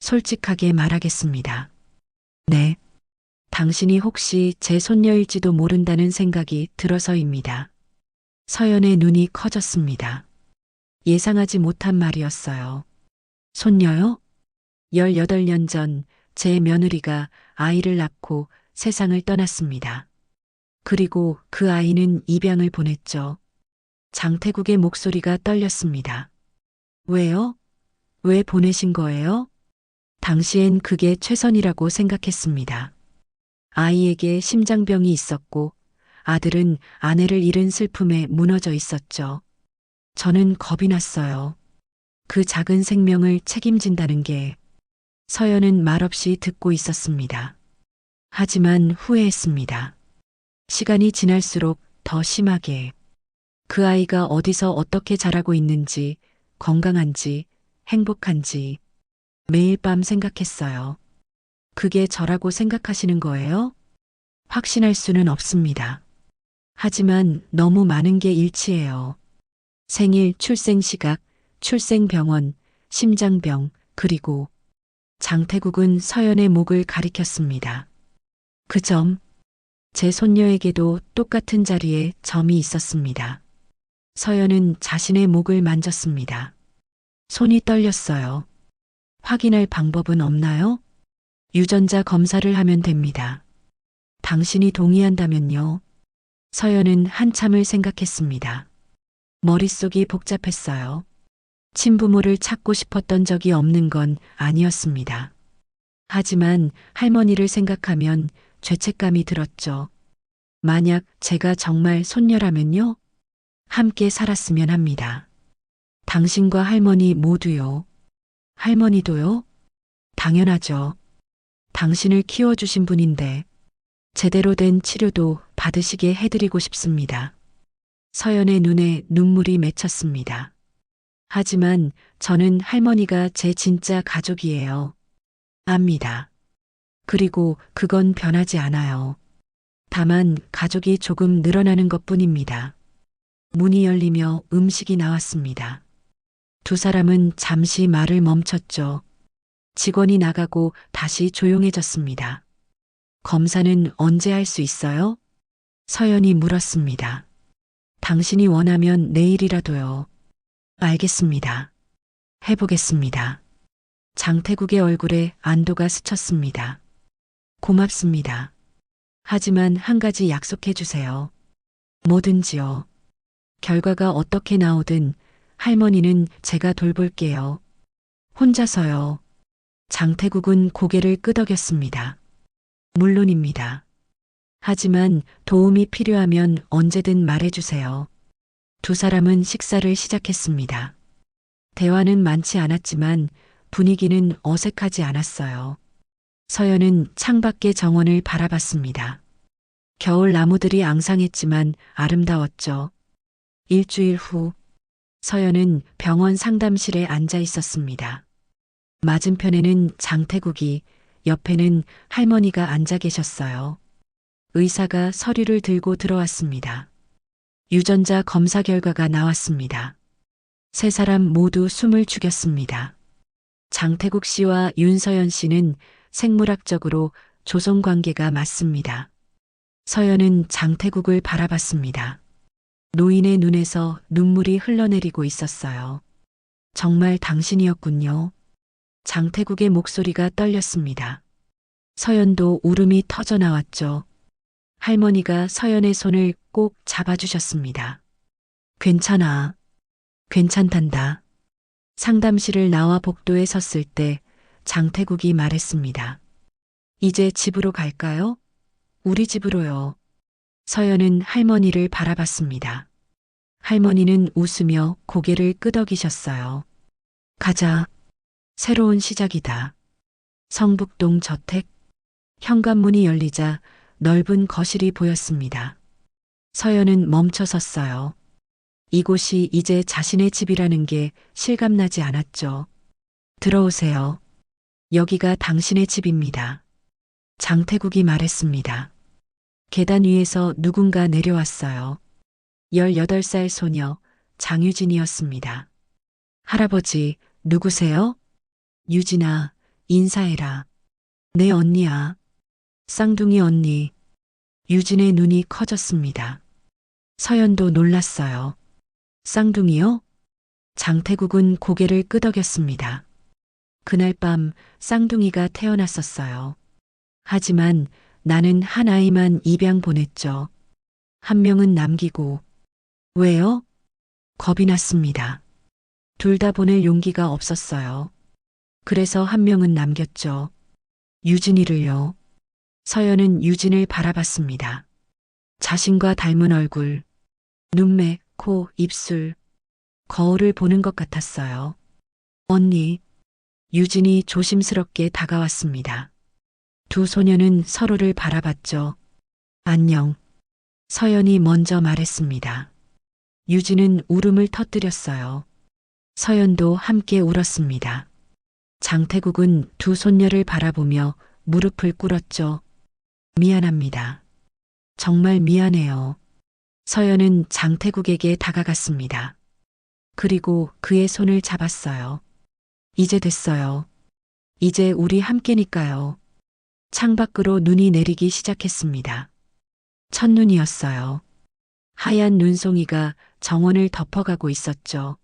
솔직하게 말하겠습니다. 네. 당신이 혹시 제 손녀일지도 모른다는 생각이 들어서입니다. 서연의 눈이 커졌습니다. 예상하지 못한 말이었어요. 손녀요? 18년 전 제 며느리가 아이를 낳고 세상을 떠났습니다. 그리고 그 아이는 입양을 보냈죠. 장태국의 목소리가 떨렸습니다. 왜요? 왜 보내신 거예요? 당시엔 그게 최선이라고 생각했습니다. 아이에게 심장병이 있었고 아들은 아내를 잃은 슬픔에 무너져 있었죠. 저는 겁이 났어요. 그 작은 생명을 책임진다는 게. 서연은 말없이 듣고 있었습니다. 하지만 후회했습니다. 시간이 지날수록 더 심하게. 그 아이가 어디서 어떻게 자라고 있는지, 건강한지, 행복한지 매일 밤 생각했어요. 그게 저라고 생각하시는 거예요? 확신할 수는 없습니다. 하지만 너무 많은 게 일치해요. 생일, 출생시각, 출생병원, 심장병, 그리고 장태국은 서연의 목을 가리켰습니다. 그 점, 제 손녀에게도 똑같은 자리에 점이 있었습니다. 서연은 자신의 목을 만졌습니다. 손이 떨렸어요. 확인할 방법은 없나요? 유전자 검사를 하면 됩니다. 당신이 동의한다면요. 서연은 한참을 생각했습니다. 머릿속이 복잡했어요. 친부모를 찾고 싶었던 적이 없는 건 아니었습니다. 하지만 할머니를 생각하면 죄책감이 들었죠. 만약 제가 정말 손녀라면요? 함께 살았으면 합니다. 당신과 할머니 모두요. 할머니도요? 당연하죠. 당신을 키워주신 분인데 제대로 된 치료도 받으시게 해드리고 싶습니다. 서연의 눈에 눈물이 맺혔습니다. 하지만 저는 할머니가 제 진짜 가족이에요. 압니다. 그리고 그건 변하지 않아요. 다만 가족이 조금 늘어나는 것뿐입니다. 문이 열리며 음식이 나왔습니다. 두 사람은 잠시 말을 멈췄죠. 직원이 나가고 다시 조용해졌습니다. 검사는 언제 할 수 있어요? 서연이 물었습니다. 당신이 원하면 내일이라도요. 알겠습니다. 해보겠습니다. 장태국의 얼굴에 안도가 스쳤습니다. 고맙습니다. 하지만 한 가지 약속해 주세요. 뭐든지요. 결과가 어떻게 나오든 할머니는 제가 돌볼게요. 혼자서요. 장태국은 고개를 끄덕였습니다. 물론입니다. 하지만 도움이 필요하면 언제든 말해주세요. 두 사람은 식사를 시작했습니다. 대화는 많지 않았지만 분위기는 어색하지 않았어요. 서연은 창밖의 정원을 바라봤습니다. 겨울 나무들이 앙상했지만 아름다웠죠. 일주일 후, 서연은 병원 상담실에 앉아 있었습니다. 맞은편에는 장태국이, 옆에는 할머니가 앉아 계셨어요. 의사가 서류를 들고 들어왔습니다. 유전자 검사 결과가 나왔습니다. 세 사람 모두 숨을 죽였습니다. 장태국 씨와 윤서연 씨는 생물학적으로 조성 관계가 맞습니다. 서연은 장태국을 바라봤습니다. 노인의 눈에서 눈물이 흘러내리고 있었어요. 정말 당신이었군요. 장태국의 목소리가 떨렸습니다. 서연도 울음이 터져 나왔죠. 할머니가 서연의 손을 꼭 잡아주셨습니다. 괜찮아. 괜찮단다. 상담실을 나와 복도에 섰을 때 장태국이 말했습니다. 이제 집으로 갈까요? 우리 집으로요. 서연은 할머니를 바라봤습니다. 할머니는 웃으며 고개를 끄덕이셨어요. 가자. 새로운 시작이다. 성북동 저택. 현관문이 열리자 넓은 거실이 보였습니다. 서연은 멈춰 섰어요. 이곳이 이제 자신의 집이라는 게 실감나지 않았죠. 들어오세요. 여기가 당신의 집입니다. 장태국이 말했습니다. 계단 위에서 누군가 내려왔어요. 18살 소녀 장유진이었습니다. 할아버지, 누구세요? 유진아, 인사해라. 내 언니야. 쌍둥이 언니. 유진의 눈이 커졌습니다. 서연도 놀랐어요. 쌍둥이요? 장태국은 고개를 끄덕였습니다. 그날 밤 쌍둥이가 태어났었어요. 하지만 나는 한 아이만 입양 보냈죠. 한 명은 남기고. 왜요? 겁이 났습니다. 둘 다 보낼 용기가 없었어요. 그래서 한 명은 남겼죠. 유진이를요. 서연은 유진을 바라봤습니다. 자신과 닮은 얼굴, 눈매, 코, 입술, 거울을 보는 것 같았어요. 언니, 유진이 조심스럽게 다가왔습니다. 두 소녀는 서로를 바라봤죠. 안녕. 서연이 먼저 말했습니다. 유진은 울음을 터뜨렸어요. 서연도 함께 울었습니다. 장태국은 두 손녀를 바라보며 무릎을 꿇었죠. 미안합니다. 정말 미안해요. 서연은 장태국에게 다가갔습니다. 그리고 그의 손을 잡았어요. 이제 됐어요. 이제 우리 함께니까요. 창밖으로 눈이 내리기 시작했습니다. 첫눈이었어요. 하얀 눈송이가 정원을 덮어가고 있었죠.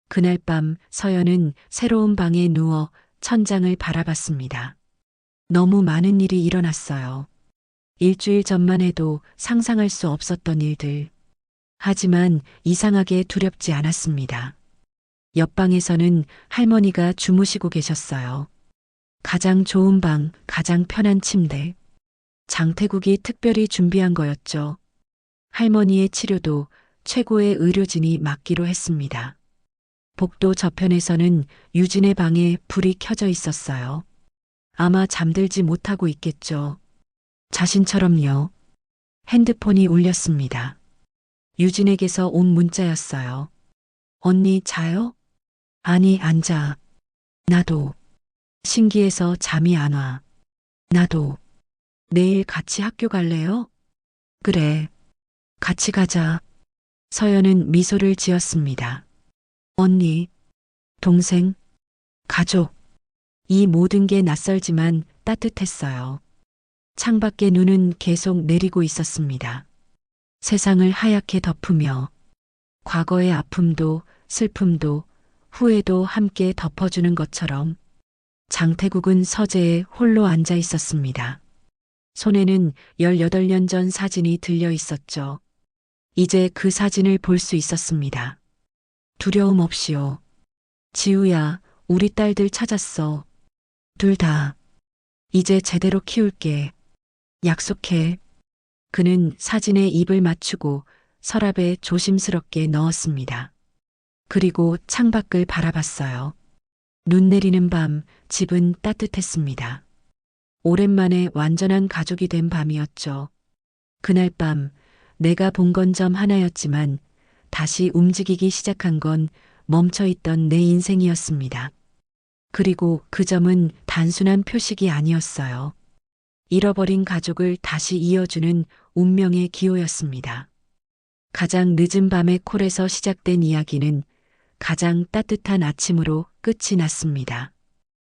그날 밤 서연은 새로운 방에 누워 천장을 바라봤습니다. 너무 많은 일이 일어났어요. 일주일 전만 해도 상상할 수 없었던 일들. 하지만 이상하게 두렵지 않았습니다. 옆방에서는 할머니가 주무시고 계셨어요. 가장 좋은 방, 가장 편한 침대. 장태국이 특별히 준비한 거였죠. 할머니의 치료도 최고의 의료진이 맡기로 했습니다. 복도 저편에서는 유진의 방에 불이 켜져 있었어요. 아마 잠들지 못하고 있겠죠. 자신처럼요. 핸드폰이 울렸습니다. 유진에게서 온 문자였어요. 언니 자요? 아니, 안 자. 나도. 신기해서 잠이 안 와. 나도. 내일 같이 학교 갈래요? 그래. 같이 가자. 서연은 미소를 지었습니다. 언니, 동생, 가족. 이 모든 게 낯설지만 따뜻했어요. 창밖에 눈은 계속 내리고 있었습니다. 세상을 하얗게 덮으며 과거의 아픔도 슬픔도 후회도 함께 덮어주는 것처럼 장태국은 서재에 홀로 앉아 있었습니다. 손에는 18년 전 사진이 들려 있었죠. 이제 그 사진을 볼 수 있었습니다. 두려움 없이요. 지우야, 우리 딸들 찾았어. 둘 다. 이제 제대로 키울게. 약속해. 그는 사진에 입을 맞추고 서랍에 조심스럽게 넣었습니다. 그리고 창밖을 바라봤어요. 눈 내리는 밤, 집은 따뜻했습니다. 오랜만에 완전한 가족이 된 밤이었죠. 그날 밤, 내가 본 건 점 하나였지만 다시 움직이기 시작한 건 멈춰있던 내 인생이었습니다. 그리고 그 점은 단순한 표식이 아니었어요. 잃어버린 가족을 다시 이어주는 운명의 기호였습니다. 가장 늦은 밤의 콜에서 시작된 이야기는 가장 따뜻한 아침으로 끝이 났습니다.